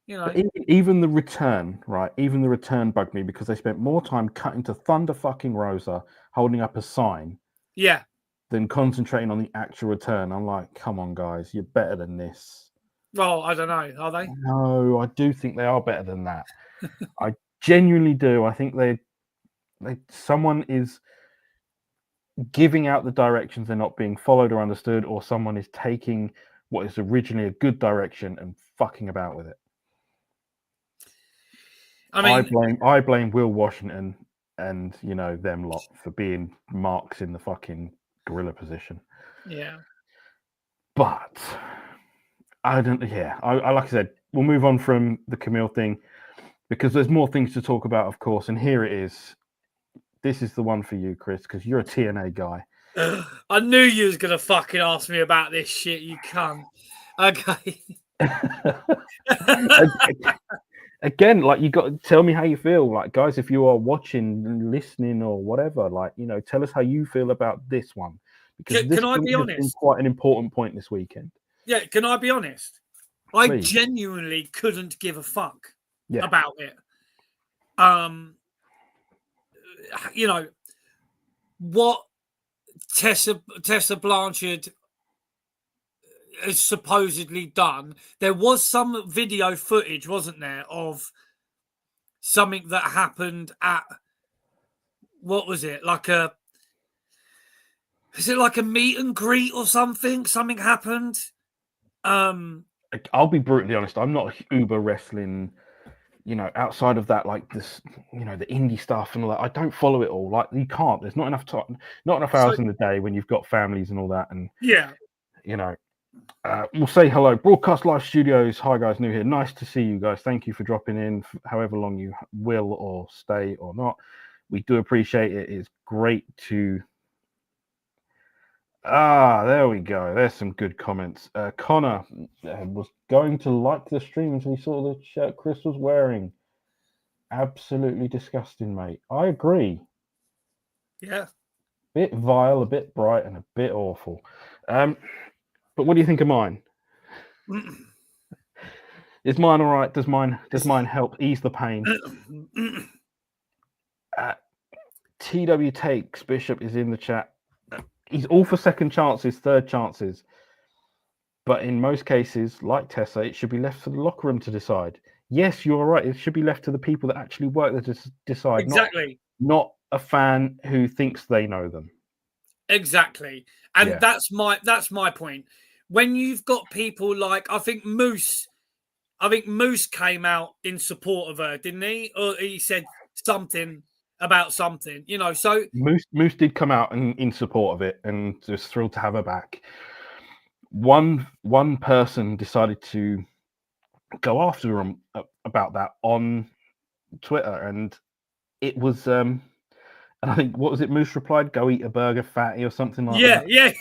But even the return, right? Even the return bugged me because they spent more time cutting to Thunder fucking Rosa holding up a sign. Yeah. Than concentrating on the actual return. I'm like, come on, guys, you're better than this. Well, I don't know. Are they? No, I do think they are better than that. I genuinely do. I think someone is giving out the directions, they're not being followed or understood, or someone is taking what is originally a good direction and fucking about with it. I mean, I blame Will Washington and them lot for being marks in the fucking gorilla position. yeah. But I don't. Yeah, I like I said, we'll move on from the Camille thing because there's more things to talk about, of course. And here it is. This is the one for you, Chris, because you're a TNA guy. I knew you was gonna fucking ask me about this shit, you cunt. Okay. Again, like, you got to tell me how you feel. Like, guys, if you are watching and listening or whatever, like, tell us how you feel about this one, because this Can I one be has been honest? quite an important point this weekend. Yeah, can I be honest? I Please. genuinely couldn't give a fuck Yeah. about it. What Tessa Blanchard has supposedly done. There was some video footage, wasn't there, of something that happened at, what was it? Is it like a meet and greet or something? Something happened. I'll be brutally honest. I'm not a uber wrestling, outside of that, like this, the indie stuff and all that. I don't follow it all. Like, you can't. There's not enough time, not enough hours in the day when you've got families and all that. And yeah, we'll say hello. Broadcast Live Studios. Hi guys, new here. Nice to see you guys. Thank you for dropping in, however long you will or stay or not. We do appreciate it. It's great to. There we go. There's some good comments. Connor was going to like the stream until he saw the shirt Chris was wearing. Absolutely disgusting, mate. I agree. Yeah. Bit vile, a bit bright, and a bit awful. But what do you think of mine? Is mine all right? Does mine help ease the pain? TW Takes Bishop is in the chat. He's all for second chances, third chances. But in most cases, like Tessa, it should be left for the locker room to decide. Yes, you're right. It should be left to the people that actually work there to decide. Exactly. Not a fan who thinks they know them. Exactly. And that's my point. When you've got people like, I think Moose came out in support of her, didn't he? Or he said something about something, so Moose did come out in support of it and was thrilled to have her back. One person decided to go after him about that on Twitter, and it was and I think, what was it? Moose replied, "Go eat a burger, fatty," or something like that. Yeah.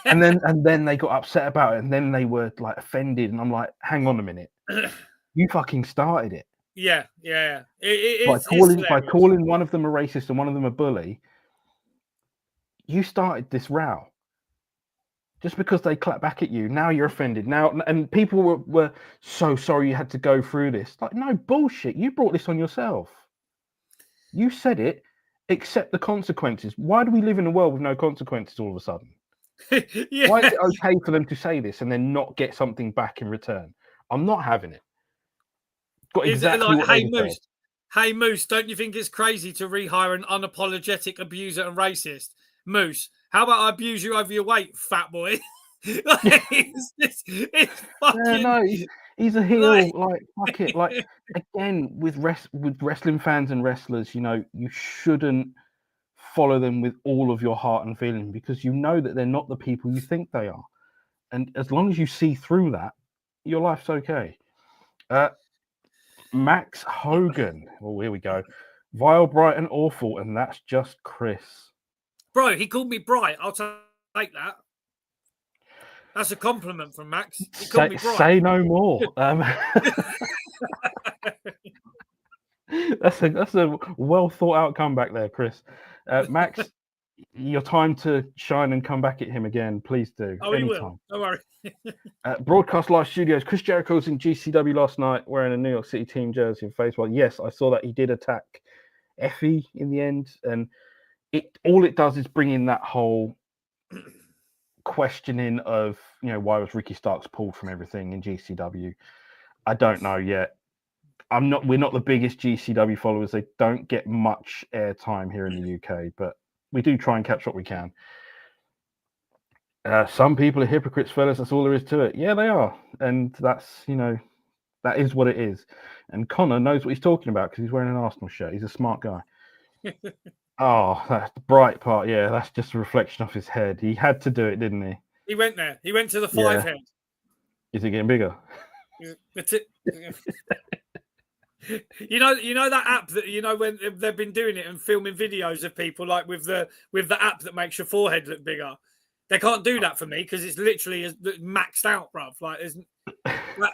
And then they got upset about it, and then they were like offended, and I'm like, hang on a minute, you fucking started it. Yeah. By calling one of them a racist and one of them a bully, you started this row. Just because they clap back at you, now you're offended. Now, and people were so sorry you had to go through this. Like, no, bullshit. You brought this on yourself. You said it. Accept the consequences. Why do we live in a world with no consequences all of a sudden? Yeah. Why is it okay for them to say this and then not get something back in return? I'm not having it. Got exactly what they said. Hey, Moose, don't you think it's crazy to rehire an unapologetic abuser and racist? Moose, how about I abuse you over your weight, fat boy? it's fucking... no, he's a heel. Like, fuck it. Like, again, with wrestling fans and wrestlers, you shouldn't follow them with all of your heart and feeling, because you know that they're not the people you think they are. And as long as you see through that, your life's okay. Max Hogan. Oh, here we go. Vile, bright, and awful, and that's just Chris. Bro, he called me bright. I'll take that. That's a compliment from Max. He called me bright. Say no more. That's a well thought out comeback there, Chris. Max, your time to shine and come back at him again. Please do. Oh, he will. Don't worry. Broadcast Live Studios. Chris Jericho was in GCW last night wearing a New York City team jersey and face. Well, yes, I saw that he did attack Effie in the end, and all it does is bring in that whole questioning of, why was Ricky Starks pulled from everything in GCW? I don't know yet. We're not the biggest GCW followers. They don't get much airtime here in the UK, but we do try and catch what we can. Some people are hypocrites, fellas. That's all there is to it. Yeah, they are, and that's that is what it is. And Connor knows what he's talking about because he's wearing an Arsenal shirt. He's a smart guy. Oh, that's the bright part. Yeah, that's just a reflection off his head. He had to do it, didn't he? He went there. He went to the five head. Is it getting bigger? You know that app that when they've been doing it and filming videos of people like with the app that makes your forehead look bigger. They can't do that for me because it's literally maxed out, bruv. Like,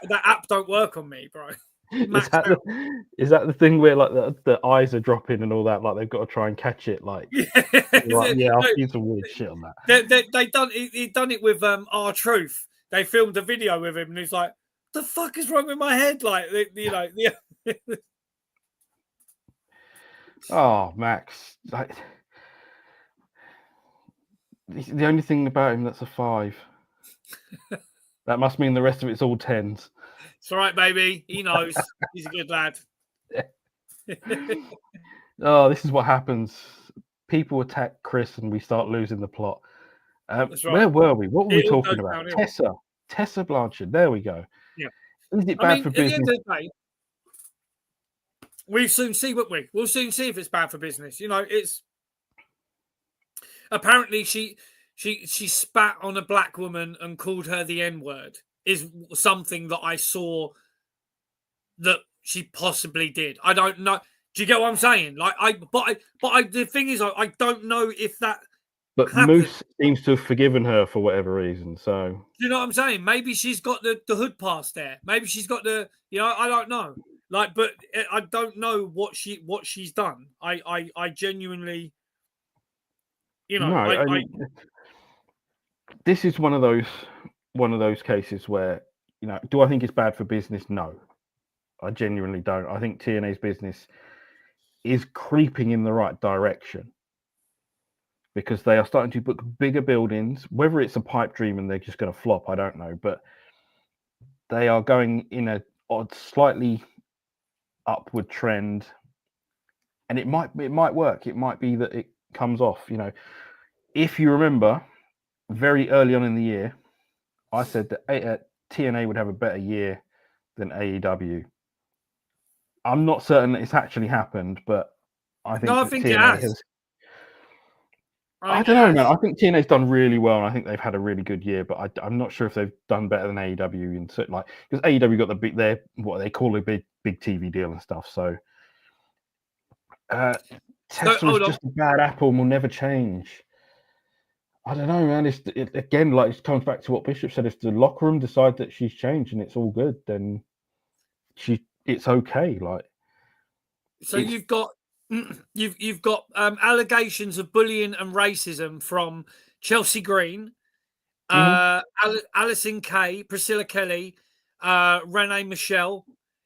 that app don't work on me, bro. Is that the thing where like the eyes are dropping and all that? Like they've got to try and catch it. Like, yeah, I've seen some weird shit on that. He done it with R-Truth. They filmed a video with him, and he's like, "The fuck is wrong with my head?" Like, Oh, Max. Like, the only thing about him that's a 5. That must mean the rest of it's all 10s. It's all right, baby. He knows. He's a good lad. Oh, this is what happens. People attack Chris and we start losing the plot. That's right. Where were we? What were we talking about? Tessa Blanchard. There we go. Yeah. Is it bad for business? At the end of the day, we'll soon see, won't we? We'll soon see if it's bad for business. It's apparently she spat on a black woman and called her the N-word is something that I saw that she possibly did. I don't know. Do you get what I'm saying? Like the thing is, I don't know if that. But happened. Moose seems to have forgiven her for whatever reason. So do you know what I'm saying? Maybe she's got the hood pass there. Maybe she's got the. I don't know. Like, but I don't know what she's done. I genuinely. This is one of those cases where do I think it's bad for business? No, I genuinely don't. I think TNA's business is creeping in the right direction because they are starting to book bigger buildings. Whether it's a pipe dream and they're just going to flop, I don't know, but they are going in a slightly upward trend, and it might work. It might be that it comes off. If you remember, very early on in the year, I said that TNA would have a better year than AEW. I'm not certain that it's actually happened, but I think TNA has. I don't know, man. I think TNA's done really well, and I think they've had a really good year. But I'm not sure if they've done better than AEW in certain because AEW got the big what they call a big TV deal and stuff. So Tesla is just a bad apple and will never change. I don't know, man. Again, it comes back to what Bishop said. If the locker room decide that she's changed and it's all good, then it's okay. You've got allegations of bullying and racism from Chelsea Green, Alison Kay, Priscilla Kelly, Renee Michelle.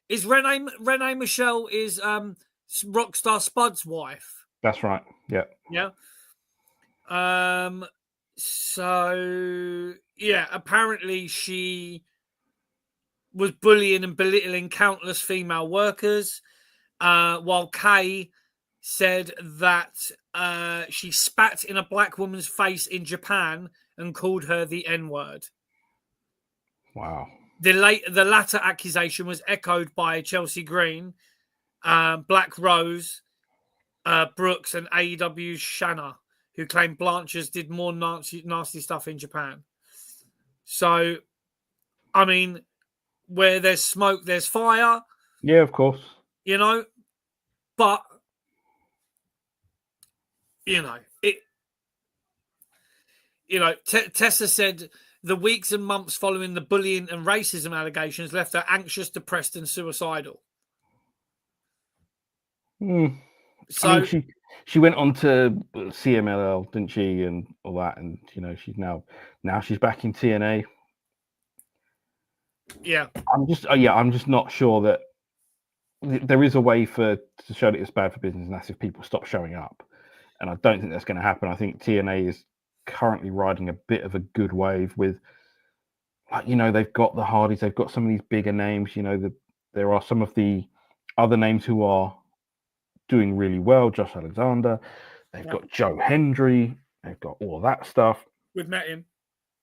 Is Renee Michelle is Rockstar Spud's wife? That's right. Yeah. Yeah. So yeah, apparently she was bullying and belittling countless female workers, while Kay said that she spat in a black woman's face in Japan and called her the N-word. Wow. The latter accusation was echoed by Chelsea Green, Black Rose, Brooks, and AEW's Shanna, who claimed Blanchard did more nasty stuff in Japan. So, I mean, where there's smoke, there's fire. Yeah, of course. But Tessa said the weeks and months following the bullying and racism allegations left her anxious, depressed, and suicidal. So I mean, she went on to CMLL, didn't she, and all that, and she's now she's back in TNA. Yeah, I'm just not sure that there is a way to show that it's bad for business, and that's if people stop showing up. And I don't think that's going to happen. I think TNA is currently riding a bit of a good wave with, they've got the Hardys, they've got some of these bigger names. There are some of the other names who are doing really well. Josh Alexander, They've Yeah. got Joe Hendry. They've got all that stuff. We've met him.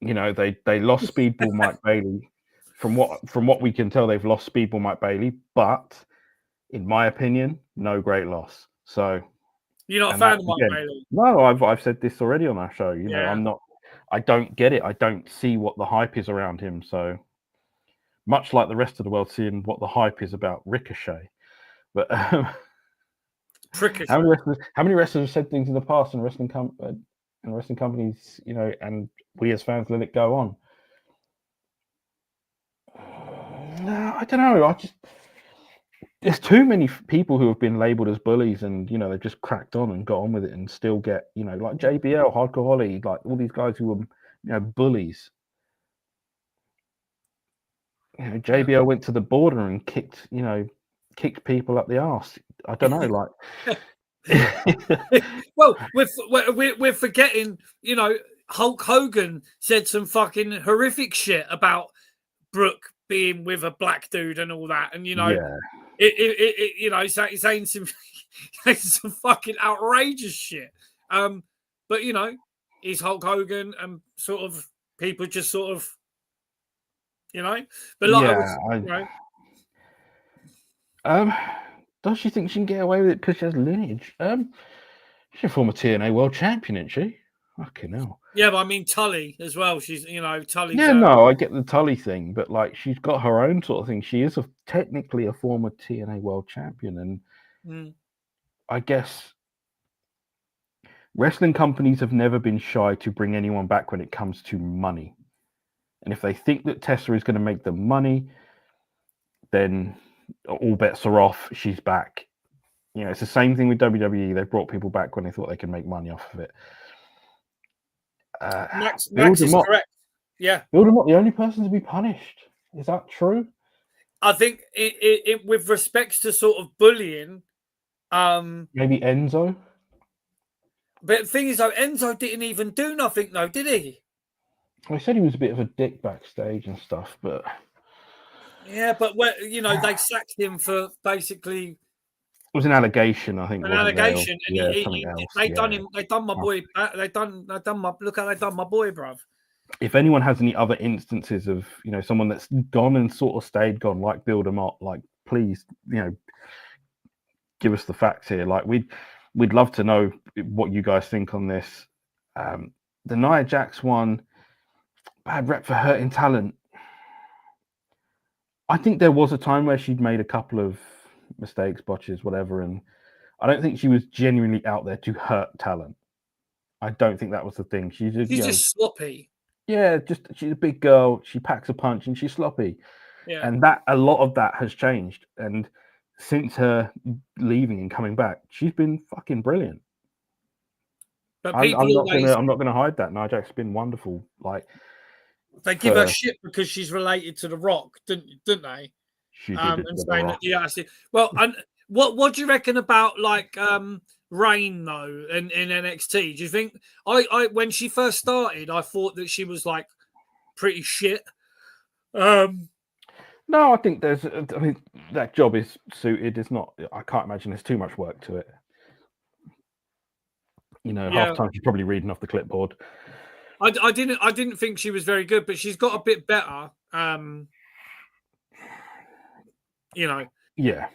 You know, they lost Speedball Mike Bailey. From what we can tell, they've lost Speedball Mike Bailey, but in my opinion, no great loss. So, You're not a and fan that's of Mike again, Bailey? no, I've said this already on our show. You know, Yeah. I don't get it. I don't see what the hype is around him. So much like the rest of the world seeing what the hype is about Ricochet. But Prickish. how many wrestlers have said things in the past and wrestling companies, you know, and we as fans let it go on? No, I don't know. There's too many people who have been labelled as bullies, and you know they've just cracked on and got on with it, and still get, you know, like JBL, Hardcore Holly, like all these guys who were, you know, bullies. You know, JBL went to the border and kicked people up the arse. I don't know, like. Well, we're forgetting, you know, Hulk Hogan said some fucking horrific shit about Brooke being with a black dude and all that, and you know, Yeah, you know, saying some some fucking outrageous shit. But you know, he's Hulk Hogan, and sort of people just sort of, you know, but like I yeah. was, you know, Does she think she can get away with it because she has lineage? She's a former TNA world champion, isn't she? Fucking hell. yeah, but I mean Tully as well. She's, you know, Tully's. Yeah, no, I get the Tully thing, but like she's got her own sort of thing. She is technically a former TNA world champion, and I guess wrestling companies have never been shy to bring anyone back when it comes to money. And if they think that Tessa is going to make them money, then all bets are off. She's back. You know, it's the same thing with WWE. They brought people back when they thought they could make money off of it. Max Build is them up. correct. Yeah, Build them up. The only person to be punished. Is that true? I think it with respects to sort of bullying. Maybe Enzo. But the thing is, though, Enzo didn't even do nothing, though, did he? I said he was a bit of a dick backstage and stuff, but Yeah, but you know, they sacked him for basically it was an allegation, I think, an wasn't there? allegation, and Yeah, something else. they done Yeah. him. They done my boy. They done my. Look how they done my boy, bruv. If anyone has any other instances of, you know, someone that's gone and sort of stayed gone, like Build 'em Up, like please, you know, give us the facts here. Like we'd love to know what you guys think on this. The Nia Jax one, bad rep for hurting talent. I think there was a time where she'd made a couple of mistakes, botches, whatever, and I don't think she was genuinely out there to hurt talent. I don't think that was the thing. She's just sloppy. Yeah, just she's a big girl. She packs a punch and she's sloppy. Yeah, And that a lot of that has changed. And since her leaving and coming back, she's been fucking brilliant. but I'm people not always gonna hide that. Nia Jax's been wonderful. Like they give her shit because she's related to The Rock, didn't they? she did it And with saying the that, yeah, I see. Well, and what do you reckon about like Rain though in NXT? Do you think I when she first started, I thought that she was like pretty shit. No, I think I mean, that job is suited. It's not. I can't imagine there's too much work to it. You know, Yeah. half time she's probably reading off the clipboard. I didn't think she was very good, but she's got a bit better. You know. Yeah.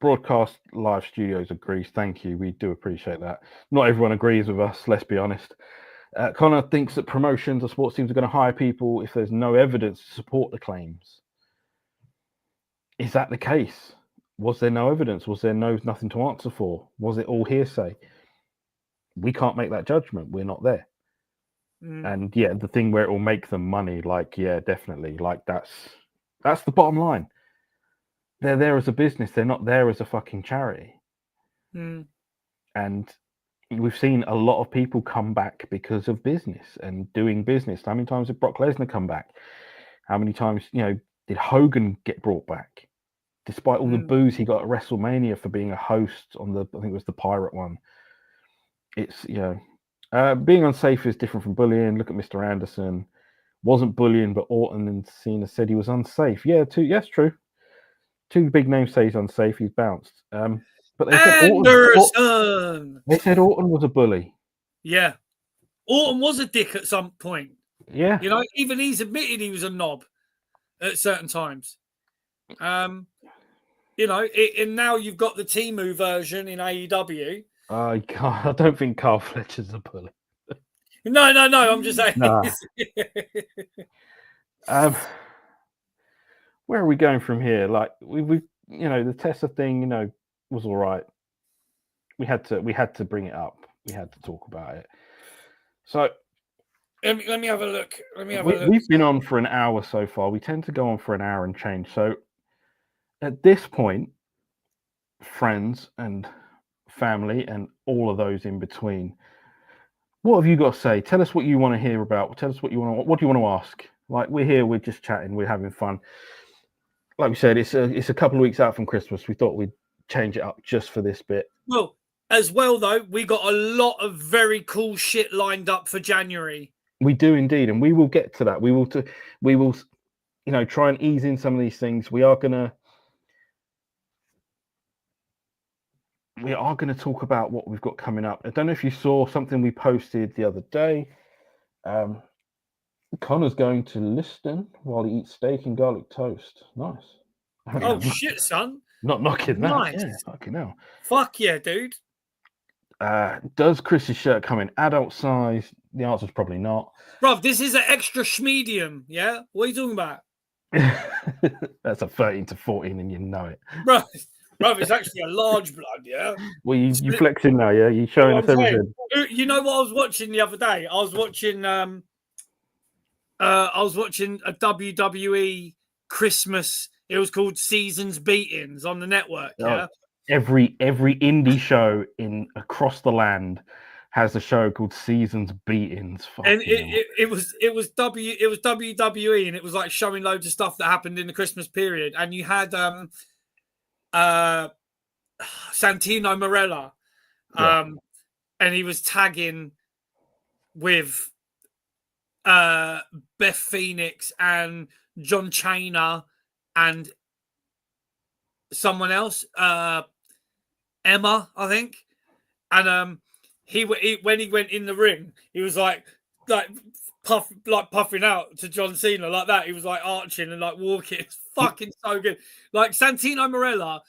Broadcast Live Studios agrees. Thank you. We do appreciate that. Not everyone agrees with us, let's be honest. Connor thinks that promotions or sports teams are going to hire people if there's no evidence to support the claims. Is that the case? Was there no evidence? Was there nothing to answer for? Was it all hearsay? We can't make that judgment. We're not there. And yeah, the thing where it will make them money, like, yeah, definitely. Like that's the bottom line. They're there as a business. They're not there as a fucking charity. And we've seen a lot of people come back because of business and doing business. How many times did Brock Lesnar come back? How many times, did Hogan get brought back? Despite all the boos he got at WrestleMania for being a host on I think it was the Pirate one. It's, being unsafe is different from bullying. Look at Mr. Anderson. Wasn't bullying, but Orton and Cena said he was unsafe. Yeah, yes, true. Two big names say he's unsafe. He's bounced. But they said Anderson. They said Orton was a bully. Yeah, Orton was a dick at some point. Yeah, You know, even he's admitted he was a knob at certain times. You know, and now you've got the Temu version in AEW. I don't think Carl Fletcher's a bully. No. I'm just saying. Nah. Where are we going from here? Like we you know, the Tessa thing, you know, was all right. We had to bring it up. We had to talk about it. So let me have a look. We've been on for an hour so far. We tend to go on for an hour and change. So at this point, friends and family and all of those in between, what have you got to say? Tell us what you want to hear about. Tell us what do you want to ask? Like, we're here, we're just chatting, we're having fun. Like we said, it's a couple of weeks out from Christmas. We thought we'd change it up just for this bit. Well, as well though, we got a lot of very cool shit lined up for January. We do indeed, and we will get to that. We will, you know, try and ease in some of these things. We are gonna talk about what we've got coming up. I don't know if you saw something we posted the other day. Connor's going to Liston while he eats steak and garlic toast. Nice. Oh shit, son! Not knocking nice. that. Yeah, fucking hell. Fuck yeah, dude. Does Chris's shirt come in adult size? The answer is probably not. Bruv, this is an extra schmedium, yeah? What are you talking about? That's a 13 to 14 and you know it. Bruv, it's actually a large blood, yeah? Well, you flexing now, yeah? You showing us everything. You know what I was watching the other day? I was watching a WWE Christmas. It was called Seasons Beatings on the network, yeah? Every indie show across the land has a show called Seasons Beatings. And it was WWE, and it was like showing loads of stuff that happened in the Christmas period. And you had Santino Marella, and he was tagging with Beth Phoenix and John Cena and someone else, Emma, I think. And he when he went in the ring, he was like puffing out to John Cena like that. He was like arching and like walking. It's fucking so good. Like Santino Marella.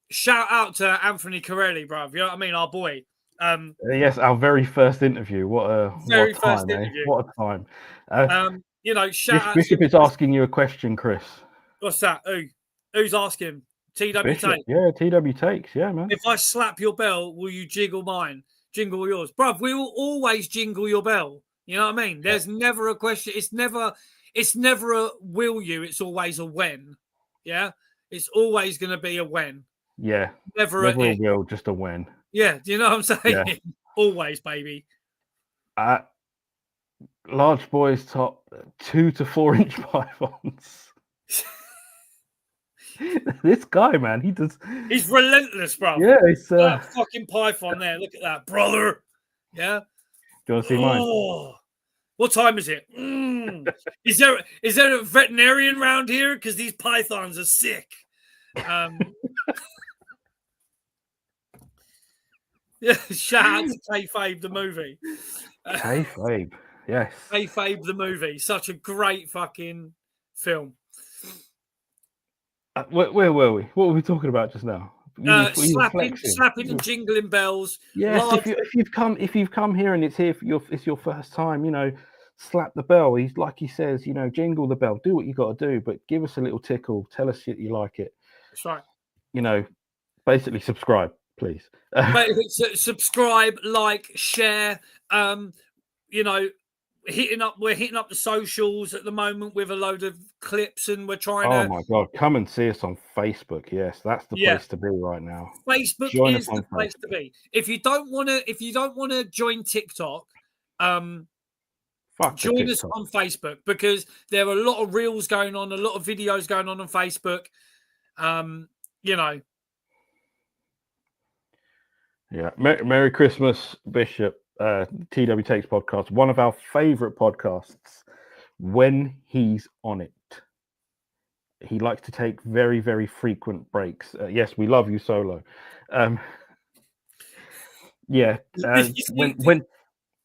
Shout out to Anthony Corelli, bruv. You know what I mean? Our boy. Yes, our very first interview. What a time, interview. What a time. You know, shout out. Bishop is asking you a question, Chris. What's that? Who's asking? TW Bishop. Takes. Yeah, TW Takes. Yeah, man. If I slap your bell, will you jiggle mine? Jingle yours, bruv. We will always jingle your bell. You know what I mean? There's never a question. It's never a will you. It's always a when. Yeah, it's always going to be a when. Yeah, never a will, just a when. Yeah, do you know what I'm saying? Yeah. Always, baby. Large boys top 2 to 4 inch pythons. This guy, man, he's relentless, bro. Yeah, it's that fucking python there. Look at that, brother. Yeah. Do you want to see mine? What time is it? Is there a veterinarian around here? Because these pythons are sick. Yeah, shout out to Kayfabe the movie. Kayfabe, yes. Kayfabe the movie, such a great fucking film. Where were we? What were we talking about just now? Slapping and jingling bells. Yes, if you've come here and it's your first time, you know, slap the bell. Like he says, you know, jingle the bell. Do what you got to do, but give us a little tickle. Tell us you like it. That's right. You know, basically subscribe, please. Subscribe, like, share. You know, we're hitting up the socials at the moment with a load of clips, and we're trying to. Oh my god, come and see us on Facebook. Yes, that's the place to be right now. Facebook is the place to be. If you don't want to join TikTok, join us on Facebook, because there are a lot of reels going on, a lot of videos going on Facebook. You know. Yeah. Merry Christmas, Bishop. TW Takes podcast, one of our favorite podcasts when he's on it. he likes to take very, very frequent breaks. Yes, we love you, Solo. Yeah,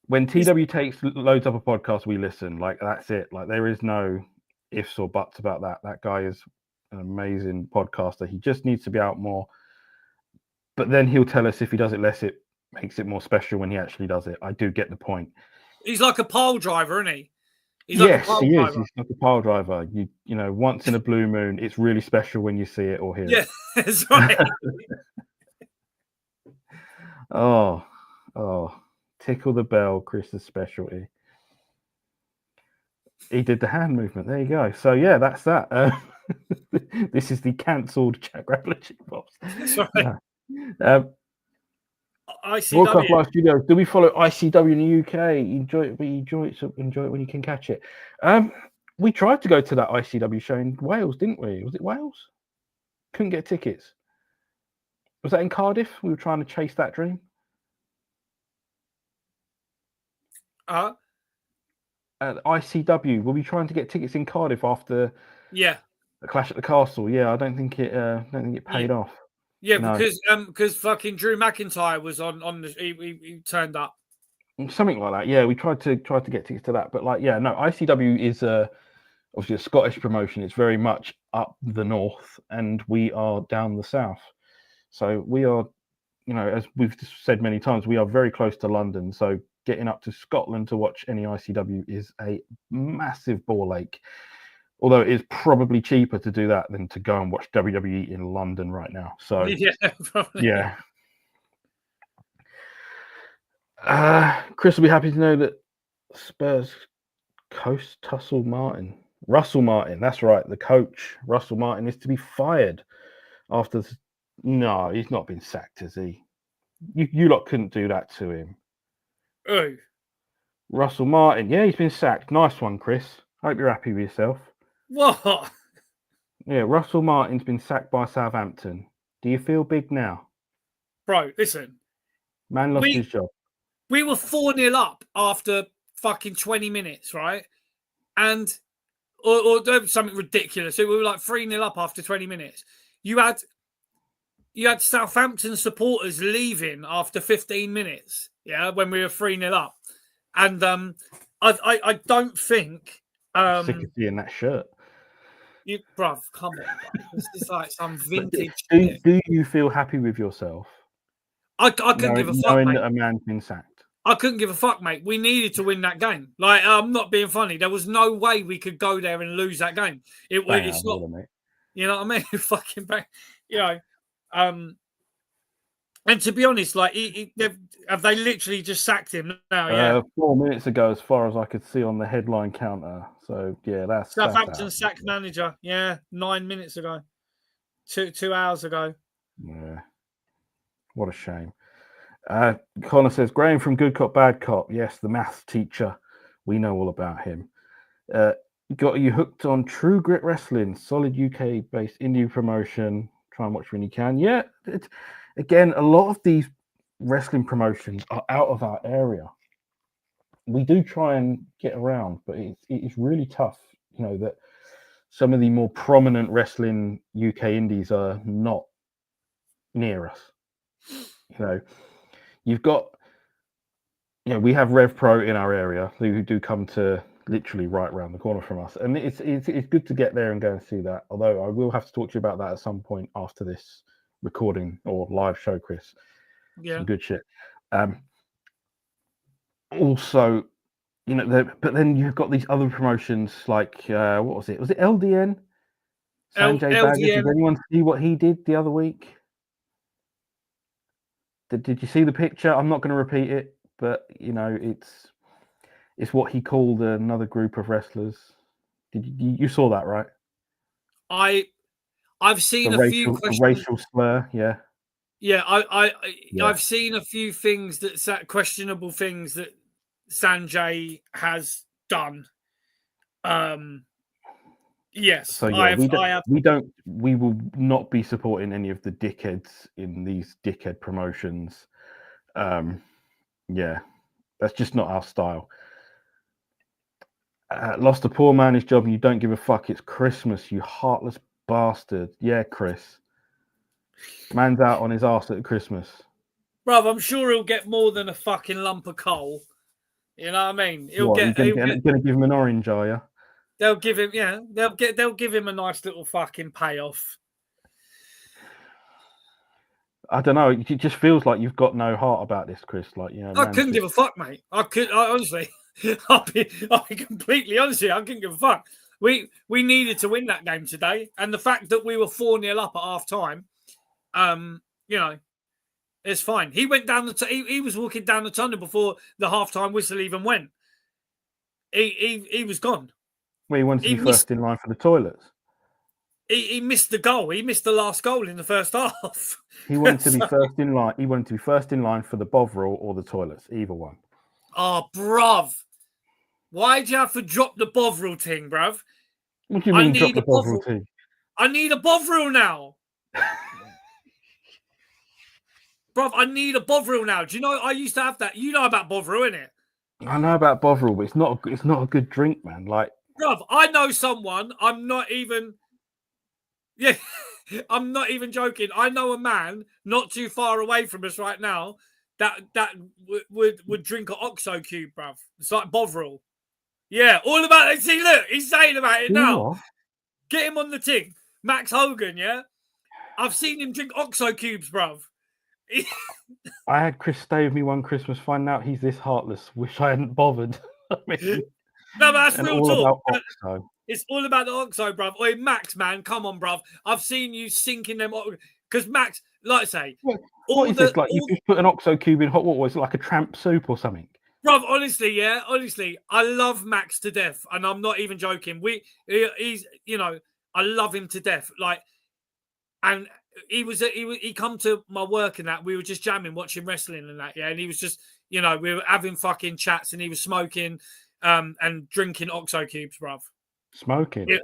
when TW takes loads up a podcast, we listen. Like that's it. Like there is no ifs or buts about that. That guy is an amazing podcaster. He just needs to be out more. But then he'll tell us if he does it less, it makes it more special when he actually does it. I do get the point. He's like a pile driver, isn't he? Yes, he is. He's like a pile driver. You know, once in a blue moon, it's really special when you see it or hear it. Yeah, that's right. Oh, tickle the bell, Chris's specialty. He did the hand movement. There you go. So yeah, that's that. This is the cancelled Jack Grappler Box. That's right. Yeah. ICW. World Cup Live Studios. Do we follow ICW in the UK? Enjoy it when you can catch it. We tried to go to that ICW show in Wales, didn't we? Was it Wales? Couldn't get tickets. Was that in Cardiff? We were trying to chase that dream. At ICW, were we trying to get tickets in Cardiff after? Yeah. The Clash at the Castle. Yeah, I don't think it paid off. Yeah, because fucking Drew McIntyre was on the he turned up. Something like that. Yeah, we tried to get tickets to that, but like, yeah, no, ICW is obviously a Scottish promotion. It's very much up the north, and we are down the south. So we are, you know, as we've said many times, we are very close to London. So getting up to Scotland to watch any ICW is a massive ball ache. Although it is probably cheaper to do that than to go and watch WWE in London right now. So yeah, probably. Yeah. Chris will be happy to know that Spurs coach Russell Martin, that's right, the coach, Russell Martin, is to be fired after. No, he's not been sacked, has he? You lot couldn't do that to him. Oh. Russell Martin, yeah, he's been sacked. Nice one, Chris. Hope you're happy with yourself. What? Yeah, Russell Martin's been sacked by Southampton. Do you feel big now? Bro, listen. Man lost his job. We were 4-0 up after fucking 20 minutes, right? And or something ridiculous. So we were like 3-0 up after 20 minutes. You had Southampton supporters leaving after 15 minutes, yeah, when we were 3-0 up. And I don't think Sick of seeing that shirt. Bruv, come on, bro. This is like some vintage. Do you feel happy with yourself? I couldn't give a fuck, knowing mate. that a man's been sacked. I couldn't give a fuck, mate. We needed to win that game. Like, I'm not being funny. There was no way we could go there and lose that game. It's not. Mate. You know what I mean? Fucking bang. You know. And to be honest, like, have they literally just sacked him now? Yeah. 4 minutes ago, as far as I could see on the headline counter. So yeah, that's Southampton sacked manager. Yeah, 9 minutes ago, 2 hours ago. Yeah. What a shame. Connor says, Graham from Good Cop, Bad Cop. Yes, the maths teacher. We know all about him. Got you hooked on True Grit Wrestling, solid UK-based indie promotion. Try and watch when you can. Yeah, again, a lot of these wrestling promotions are out of our area. We do try and get around, but it's really tough. You know, that some of the more prominent wrestling UK indies are not near us. You know, you've got, you know, we have Rev Pro in our area who do come to literally right around the corner from us, and it's good to get there and go and see that. Although I will have to talk to you about that at some point after this recording or live show, Chris. Yeah, some good shit. Also, you know, but then you've got these other promotions like what was it? Was it LDN? Sanjay Baggers. Did anyone see what he did the other week? Did you see the picture? I'm not going to repeat it, but you know, it's what he called another group of wrestlers. You saw that, right? I've seen few racial slur. Yeah. Yeah, I've seen a few things questionable things that Sanjay has done. Yes. So yeah, we will not be supporting any of the dickheads in these dickhead promotions. Yeah, that's just not our style. Lost a poor man his job and you don't give a fuck. It's Christmas, you heartless bastard. Yeah, Chris. Man's out on his arse at Christmas. Bruv, I'm sure he'll get more than a fucking lump of coal. You know what I mean? He'll What, get. you gonna give him an orange, are you? They'll give him. Yeah, they'll give him a nice little fucking payoff. I don't know. It just feels like you've got no heart about this, Chris. Like, you know, I couldn't give a fuck, mate. I honestly, I'll be completely honest here. I couldn't give a fuck. We needed to win that game today, and the fact that we were 4-0 up at half time, you know, it's fine. He went down he was walking down the tunnel before the halftime whistle even went. He was gone. Well, he wanted to be first in line for the toilets. He missed the goal. He missed the last goal in the first half. He wanted to be first in line. He wanted to be first in line for the Bovril or the toilets, either one. Oh, bruv. Why'd you have to drop the Bovril thing, bruv? What do you mean drop the Bovril thing? I need a Bovril now. Bruv, I need a Bovril now. Do you know I used to have that? You know about Bovril, innit? I know about Bovril, but it's not a good drink, man. Like, bruv, I know someone. I'm not even joking. I know a man not too far away from us right now that would drink an Oxo cube, bruv. It's like Bovril. Yeah, all about it. See, look, he's saying about it now. Get him on the ting. Max Hogan, yeah? I've seen him drink Oxo cubes, bruv. I had Chris stay with me one Christmas, find out he's this heartless. Wish I hadn't bothered. I mean, no, but that's real talk. Oxo. It's all about the Oxo, bruv. Oi, Max, man, come on, bruv. I've seen you sinking them. Because Max, like I say... What is this? Like, you just put an Oxo cube in hot water? Is it like a tramp soup or something? Bruv, honestly, I love Max to death. And I'm not even joking. He's, you know, I love him to death. Like, and... He come to my work and that we were just jamming, watching wrestling and that, yeah. And he was just, you know, we were having fucking chats and he was smoking, and drinking Oxo cubes, bruv. Smoking, yeah,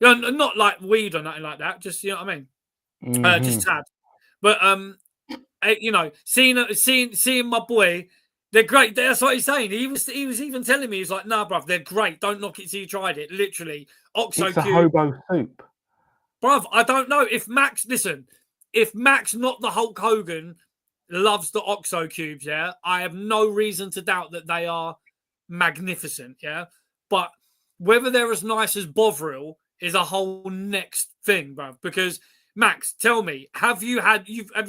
not like weed or nothing like that. Just, you know what I mean? Mm-hmm. Just tad. But you know, seeing my boy, they're great. That's what he's saying. He was even telling me, he's like, nah, bruv, they're great. Don't knock it till you tried it. Literally, Oxo it's a cube. hobo soup. Bruv, I don't know if Max, not the Hulk Hogan, loves the Oxo cubes, yeah, I have no reason to doubt that they are magnificent, yeah. But whether they're as nice as Bovril is a whole next thing, bruv. Because Max, tell me, have you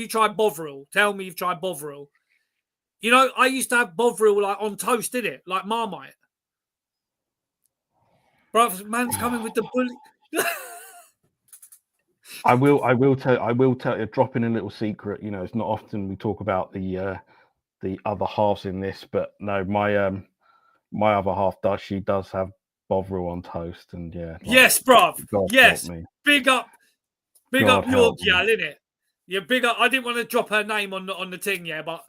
tried Bovril? Tell me you've tried Bovril. You know, I used to have Bovril like on toast, did it? Like Marmite. Bruv, man's coming with the bully. I will tell you, drop in a little secret. You know, it's not often we talk about the other halves in this, but no, my other half does have Bovril on toast, and yeah. Like, yes, bruv. God yes. Help me. Big up God your gal, innit? Yeah, big up. I didn't want to drop her name on the thing, yeah, but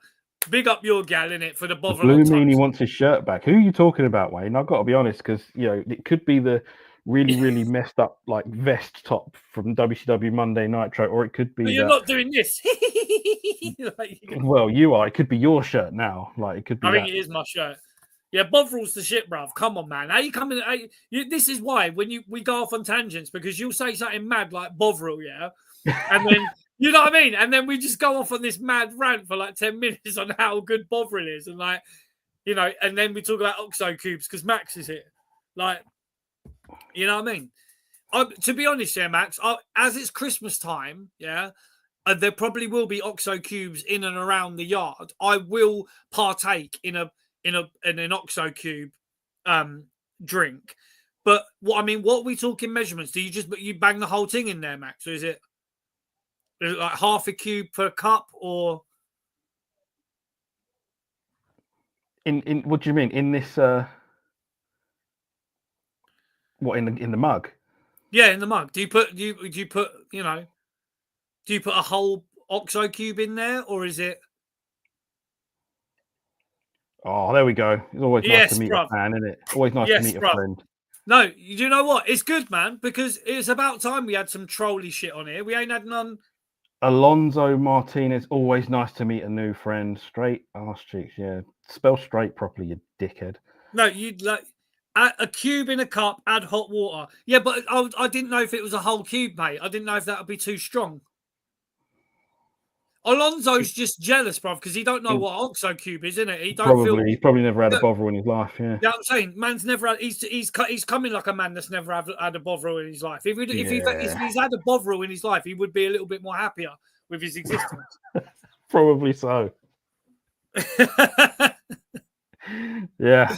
big up your gal, innit, for the Bovril on toast. Blue Meanie wants his shirt back. Who are you talking about, Wayne? I've got to be honest, because you know it could be the really messed up like vest top from WCW Monday Nitro, or it could be. But you're not doing this. Well, you are. It could be your shirt now. Like it could be. I think it is my shirt. Yeah, Bovril's the shit, bruv. Come on, man. How you coming? This is why when we go off on tangents, because you'll say something mad like Bovril, yeah, and then you know what I mean, and then we just go off on this mad rant for like 10 minutes on how good Bovril is, and like, you know, and then we talk about Oxo cubes because Max is here, like. You know what I mean? To be honest, yeah, Max, as it's Christmas time, yeah, there probably will be Oxo cubes in and around the yard. I will partake in an Oxo cube drink. But what are we talking measurements? Do you bang the whole thing in there, Max? Or is it like half a cube per cup, or in what do you mean in this? What in the mug? Yeah, in the mug. Do you put a whole Oxo cube in there, or is it? Oh, there we go. It's always nice to meet a fan, isn't it? Always nice to meet a friend. No, you know what? It's good, man, because it's about time we had some trolley shit on here. We ain't had none. Alonzo Martinez, always nice to meet a new friend. Straight arse cheeks, yeah. Spell straight properly, you dickhead. No, you'd like A cube in a cup, add hot water. Yeah, but I didn't know if it was a whole cube, mate. I didn't know if that would be too strong. Alonso's just jealous, bruv, because he don't know what Oxo cube is, isn't it? He don't feel. He's probably never had a Bovril in his life. Yeah. Yeah, I'm saying, man's never had. He's coming like a man that's never had a Bovril in his life. If he's had a Bovril in his life, he would be a little bit more happier with his existence. Probably so. Yeah.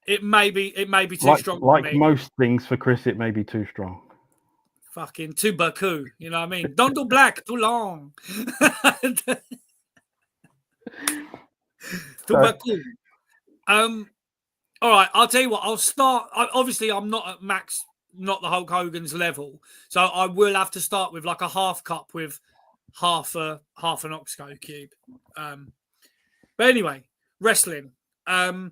It may be too strong. Like most things for Chris, it may be too strong. Fucking too Baku, you know what I mean? Don't do black too long. Too Baku. All right, I'll tell you what. I'll start. Obviously, I'm not at max, not the Hulk Hogan's level, so I will have to start with like a half cup with half an Oxco cube. But anyway, wrestling. Well,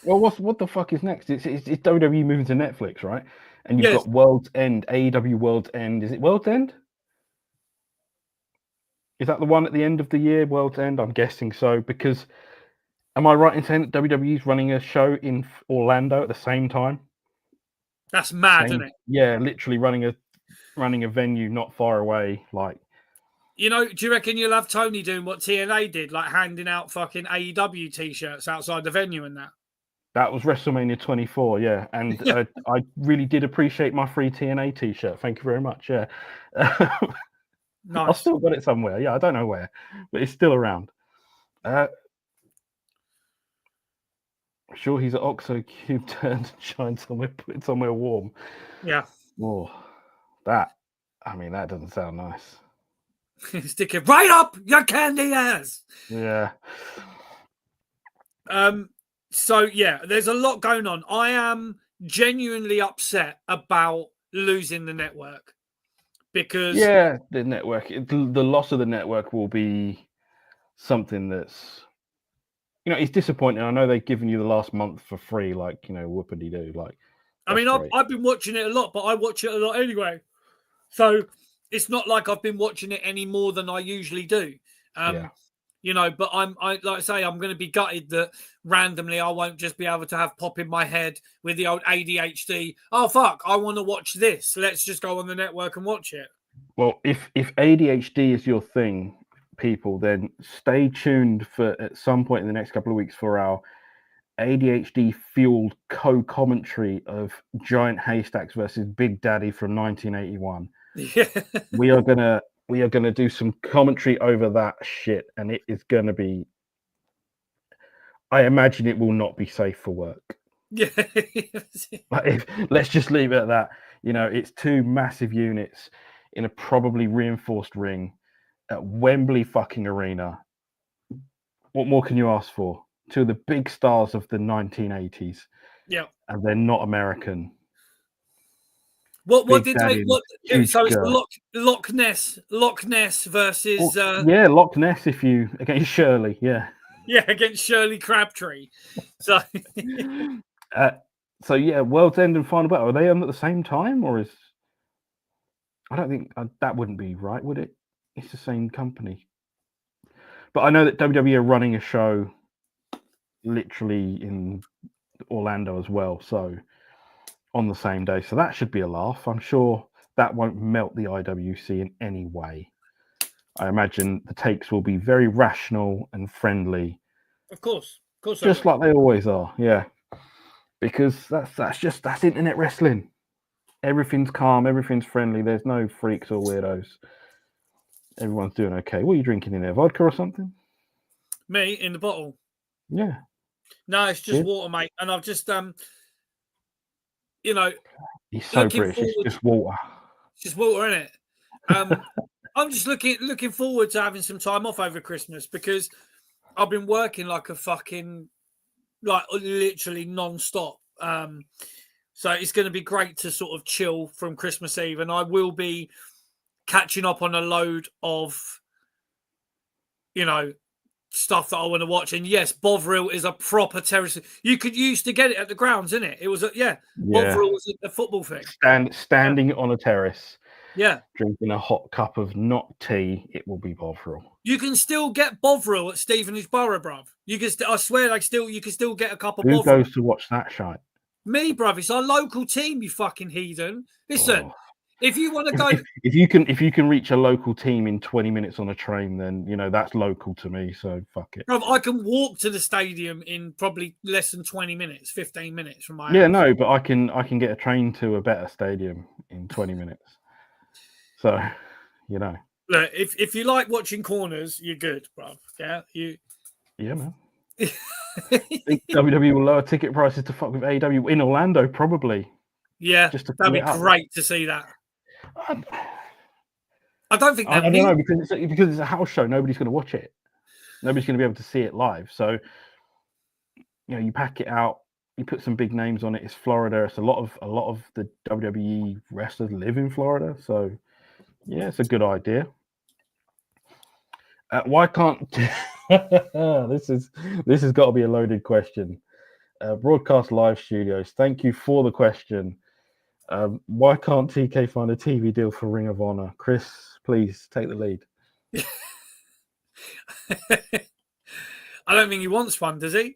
what the fuck is next? It's WWE moving to Netflix, right? And you've got World's End, AEW World's End. Is it World's End? Is that the one at the end of the year, World's End? I'm guessing so, because am I right in saying that WWE's running a show in Orlando at the same time? That's mad, isn't it? Yeah, literally running a venue not far away. Like, you know, do you reckon you'll have Tony doing what TNA did, like handing out fucking AEW t-shirts outside the venue and that? That was WrestleMania 24, yeah. And I really did appreciate my free TNA t-shirt. Thank you very much, yeah. Nice. I've still got it somewhere. Yeah, I don't know where, but it's still around. Sure, he's at Oxo Cube turned and shine somewhere, put it somewhere warm. Yeah. Oh, that doesn't sound nice. Stick it right up your candy ass. Yeah. So yeah, there's a lot going on. I am genuinely upset about losing the network because the network, the loss of the network will be something that's, it's disappointing. I know they've given you the last month for free, like, whoopity doo. Like, I mean, I've been watching it a lot, but I watch it a lot anyway. So it's not like I've been watching it any more than I usually do. But I'm going to be gutted that randomly I won't just be able to have pop in my head with the old ADHD. Oh, fuck, I want to watch this. Let's just go on the network and watch it. Well, if ADHD is your thing, people, then stay tuned for at some point in the next couple of weeks for our ADHD fueled co-commentary of Giant Haystacks versus Big Daddy from 1981. Yeah. We are gonna do some commentary over that shit, and it is gonna be, I imagine it will not be safe for work. Yeah. Let's just leave it at that. It's two massive units in a probably reinforced ring at Wembley fucking Arena. What more can you ask for? Two of the big stars of the 1980s. Yeah. And they're not American. What did they? So it's Loch Ness versus. Loch Ness. Against Shirley, yeah. Yeah, against Shirley Crabtree. So. World's End and Final Battle, are they on at the same time, or is? I don't think that wouldn't be right, would it? It's the same company. But I know that WWE are running a show literally in Orlando as well, so on the same day. So that should be a laugh. I'm sure that won't melt the IWC in any way. I imagine the takes will be very rational and friendly. Of course. Just like they always are, yeah. Because that's internet wrestling. Everything's calm, everything's friendly. There's no freaks or weirdos. Everyone's doing okay. What are you drinking in there? Vodka or something? Me in the bottle. Yeah. No, it's just water, mate. And I've just He's so British. It's just water. It's just water, isn't it? I'm just looking forward to having some time off over Christmas because I've been working like a fucking literally non-stop. So it's going to be great to sort of chill from Christmas Eve, and I will be catching up on a load of, stuff that I want to watch. And yes, Bovril is a proper terrace. You used to get it at the grounds, isn't it? It was Bovril was a football thing. Standing on a terrace. Yeah. drinking a hot cup of not tea, it will be Bovril. You can still get Bovril at Stevenage Borough, bruv. You can. I swear, you can still get a cup of Who Bovril. goes to watch that shite? Me, bruv. It's our local team. You fucking heathen. Listen, Oh. if you want to go, If you can reach a local team in 20 minutes on a train, then that's local to me. So fuck it. bruv, I can walk to the stadium in probably less than 20 minutes, 15 minutes from my house. Yeah, no, but I can get a train to a better stadium in 20 minutes. So, Look, if you like watching corners, you're good, bruv. Yeah, Yeah, man. Think WWE will lower ticket prices to fuck with AEW in Orlando, probably. Yeah, Just to that'd be fill it up. great to see that. I don't think I that don't know because it's a house show. Nobody's going to watch it. Nobody's going to be able to see it live. So, you pack it out. You put some big names on it. It's Florida. It's a lot of the WWE wrestlers live in Florida. So, yeah, it's a good idea. Why can't this has got to be a loaded question? Broadcast live studios. Thank you for the question. Why can't TK find a TV deal for Ring of Honor? Chris, please take the lead. I don't think he wants one, does he?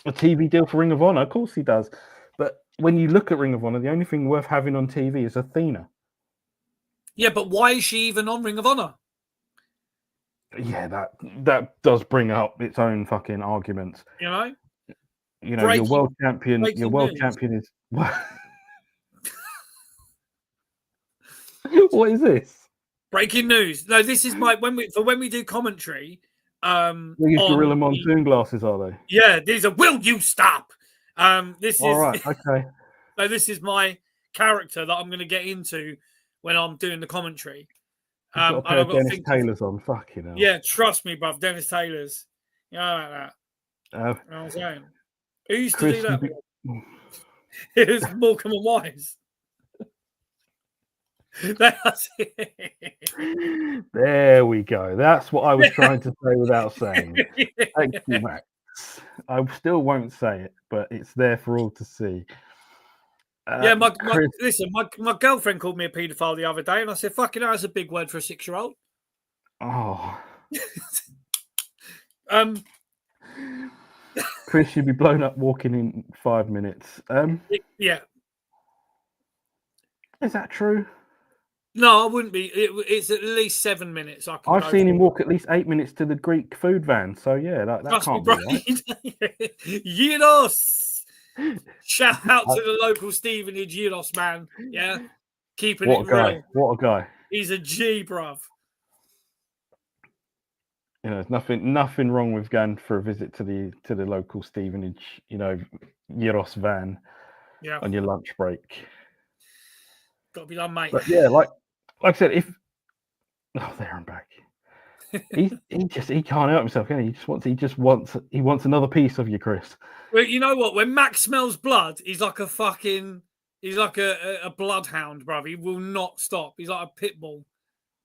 A TV deal for Ring of Honor? Of course he does. But when you look at Ring of Honor, the only thing worth having on TV is Athena. Yeah, but why is she even on Ring of Honor? Yeah, that does bring up its own fucking arguments. Your world champion. Your world champion is what? What is this? Breaking news. No, this is when we do commentary. These Gorilla Monsoon glasses, are they? Yeah, these are. Will you stop? This all is right. Okay. So this is my character that I'm going to get into when I'm doing the commentary. You've got a pair of Dennis Taylors on. Fucking hell. Yeah, trust me, bruv. Dennis Taylors. You know about that. You know what I'm saying? Who used to do that? It was Morecambe and Wise. There we go. That's what I was trying to say without saying it. Thank you, Max. I still won't say it, but it's there for all to see. Yeah, listen, my girlfriend called me a paedophile the other day, and I said, "Fucking hell, that's a big word for a 6-year-old." Oh. Chris should be blown up walking in 5 minutes. Yeah. Is that true? No, I wouldn't be. It's at least 7 minutes. I've seen him walk at least 8 minutes to the Greek food van. So yeah, that can't be right. Yidos! Shout out to the local Stevenage Yidos man. Yeah, keeping it real. What a guy! He's a G, bruv. There's nothing wrong with going for a visit to the local Stevenage, Yidos van. Yeah. On your lunch break. Got to be done, mate. But yeah, like I said, there I'm back. he can't help himself, can he? He wants another piece of you, Chris. Well, you know what? When Max smells blood, he's like a bloodhound, bruv. He will not stop. He's like a pit bull.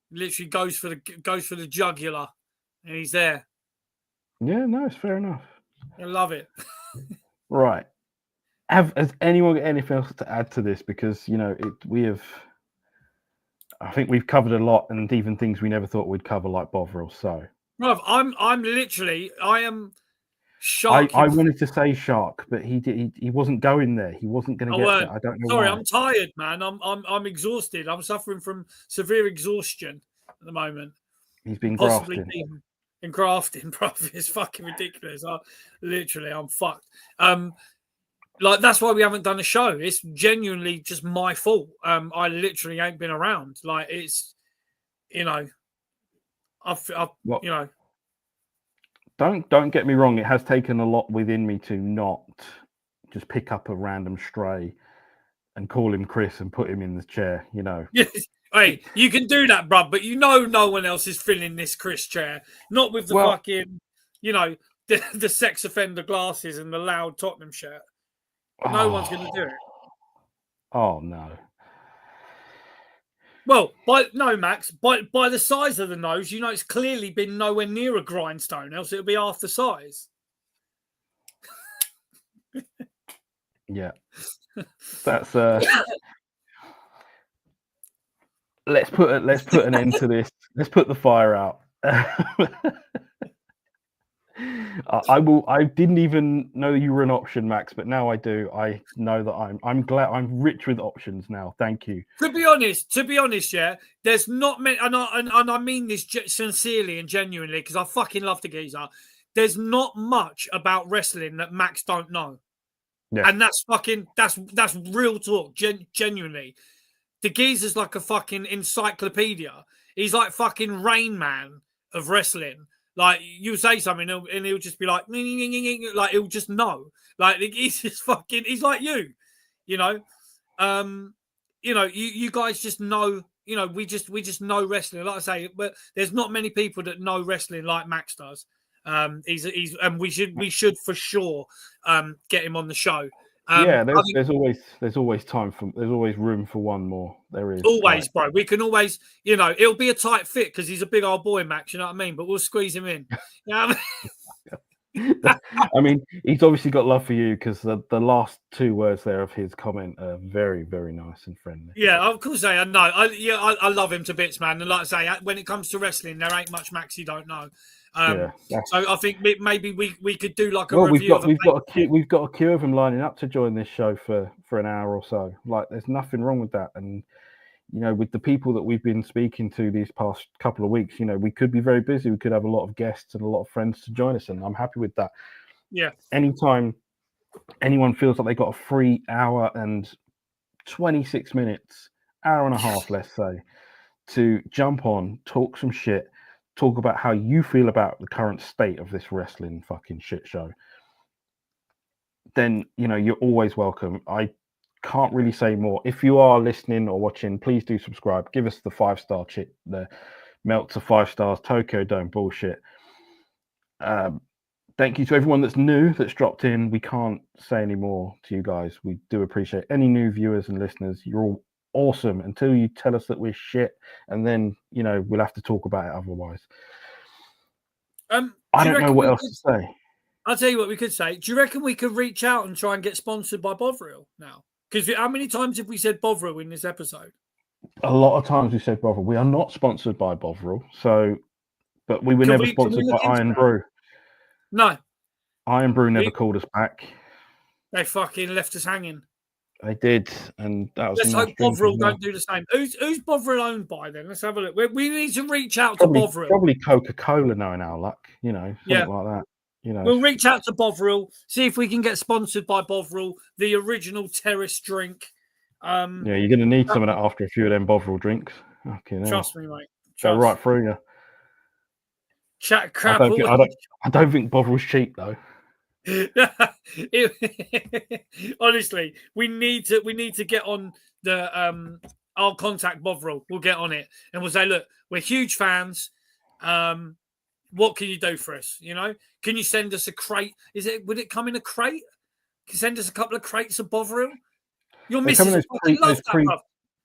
He literally goes for the jugular, and he's there. Yeah, no, it's fair enough. I love it. Right. Has anyone got anything else to add to this? Because I think we've covered a lot, and even things we never thought we'd cover, like Bovril. So, bruv, I am shocked. I wanted to say Shark, but he wasn't going there. He wasn't going to get there. I don't know. Sorry, why. I'm tired, man. I'm exhausted. I'm suffering from severe exhaustion at the moment. He's been grafting. In grafting, bruv. It's fucking ridiculous. I'm fucked. Like, that's why we haven't done a show. It's genuinely just my fault. I literally ain't been around. Like, it's, Don't get me wrong. It has taken a lot within me to not just pick up a random stray and call him Chris and put him in the chair. Hey, you can do that, bruv, but no one else is filling this Chris chair. Not with the fucking, the sex offender glasses and the loud Tottenham shirt. No one's going to do it. Oh, no. Well, Max, by the size of the nose, it's clearly been nowhere near a grindstone, else it'll be half the size. Yeah. That's let's put an end to this. Let's put the fire out. I will. I didn't even know you were an option, Max, but now I do. I know that I'm glad. I'm rich with options now. Thank you. To be honest, yeah, there's not many, and I mean this sincerely and genuinely because I fucking love the geezer. There's not much about wrestling that Max don't know, Yeah. and that's real talk, genuinely. The geezer's like a fucking encyclopedia. He's like fucking Rain Man of wrestling. Like you say something and he'll just be like he'll just know. Like he's just fucking. He's like you, you know. You guys just know. We just know wrestling. Like I say, but there's not many people that know wrestling like Max does. He's and we should for sure get him on the show. Yeah, there's always time for there's always room for one more. There is always, bro. We can always, it'll be a tight fit because he's a big old boy, Max. You know what I mean? But we'll squeeze him in. You know what I mean? I mean, he's obviously got love for you because the last two words there of his comment are very, very nice and friendly. Yeah, of course I know. I love him to bits, man. And like I say, when it comes to wrestling, there ain't much Max you don't know. So I think maybe we could do like a review. We've got a queue of him lining up to join this show for an hour or so. Like, there's nothing wrong with that. And with the people that we've been speaking to these past couple of weeks, we could be very busy. We could have a lot of guests and a lot of friends to join us, and I'm happy with that. Yeah. Anytime anyone feels like they got a free hour and 26 minutes, hour and a half, let's say, to jump on, talk some shit, talk about how you feel about the current state of this wrestling fucking shit show, then you're always welcome. I can't really say more. If you are listening or watching, please do subscribe. Give us the 5-star shit, the melt to 5 stars Tokyo Dome bullshit. Thank you to everyone that's new, that's dropped in. We can't say any more to you guys. We do appreciate any new viewers and listeners. You're all awesome until you tell us that we're shit, and then we'll have to talk about it otherwise. I don't know what else to say. I'll tell you what we could say. Do you reckon we could reach out and try and get sponsored by Bovril now? Because how many times have we said Bovril in this episode? A lot of times we said Bovril. We are not sponsored by Bovril, but we were never sponsored by Iron Brew. No. Iron Brew never called us back. They fucking left us hanging. They did, and that was. Let's hope Bovril don't do the same. Who's Bovril owned by then? Let's have a look. We need to reach out to Bovril. Probably Coca-Cola, knowing our luck, something like that. We'll reach out to Bovril, see if we can get sponsored by Bovril, the original terrace drink. Yeah, you're going to need some of that after a few of them Bovril drinks. Okay, trust me, mate. Go right through you. Chat crap. I don't think Bovril's cheap though. Honestly, we need to get on the I'll contact Bovril. We'll get on it and we'll say, look, we're huge fans. What can you do for us? Can you send us a crate? Would it come in a crate? Can you send us a couple of crates of Bovril? Your missus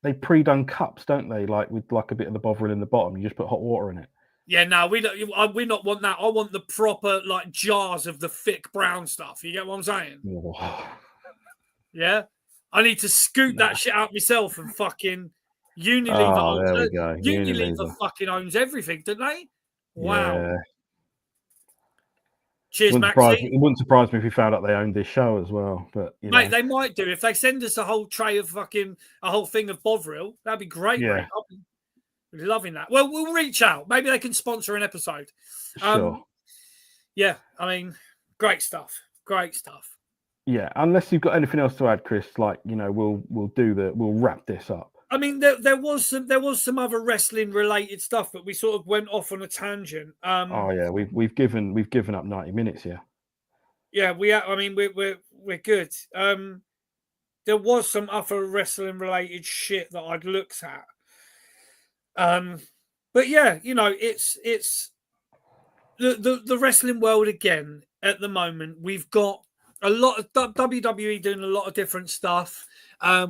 they pre-done cups, don't they? Like with like a bit of the Bovril in the bottom. You just put hot water in it. Yeah, no, we not want that. I want the proper like jars of the thick brown stuff. You get what I'm saying? Oh. Yeah, I need to scoot that shit out myself and fucking Unilever. Oh, there we go. Unilever fucking owns everything, don't they? Wow. Yeah. Cheers, Maxie. It wouldn't surprise me if we found out they owned this show as well. But mate, they might do if they send us a whole tray of a whole thing of Bovril. That'd be great. Yeah. Mate. I'll be loving that. Well, we'll reach out. Maybe they can sponsor an episode. Sure. Yeah, I mean, great stuff. Great stuff. Yeah, unless you've got anything else to add, Chris. Like we'll wrap this up. I mean, there was some other wrestling related stuff, but we sort of went off on a tangent. Oh yeah, we've given up 90 minutes here. Yeah, we're good. There was some other wrestling related shit that I'd looked at. But yeah, it's the wrestling world again at the moment. We've got a lot of WWE doing a lot of different stuff.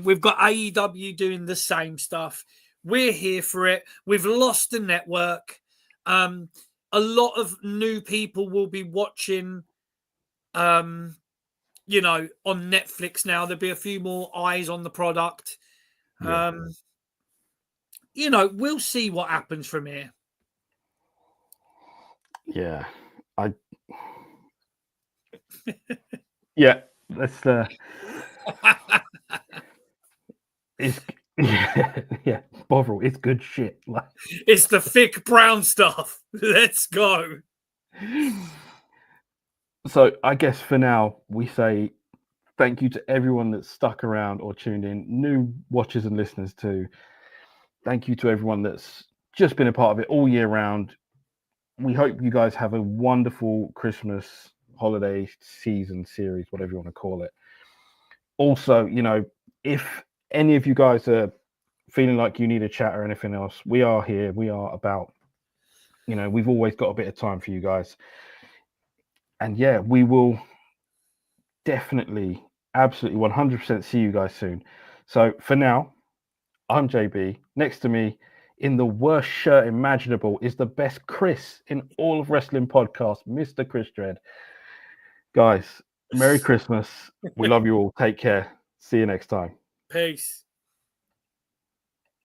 We've got AEW doing the same stuff. We're here for it. We've lost the network. A lot of new people will be watching, on Netflix now. There'll be a few more eyes on the product. Yeah. you know, we'll see what happens from here. Yeah, yeah, that's it's yeah, Bovril, it's good shit. Like, it's the thick brown stuff. Let's go. So I guess for now we say thank you to everyone that's stuck around or tuned in, new watchers and listeners too. Thank you to everyone that's just been a part of it all year round. We hope you guys have a wonderful Christmas holiday season series, whatever you want to call it. Also, you know, if any of you guys are feeling like you need a chat or anything else, we are here. We are about. You know, we've always got a bit of time for you guys. And yeah, we will definitely, absolutely 100% see you guys soon. So for now, I'm JB. Next to me, in the worst shirt imaginable, is the best Chris in all of wrestling podcasts, Mr. Chris Dredd. Guys, Merry Christmas. We love you all. Take care. See you next time. Peace.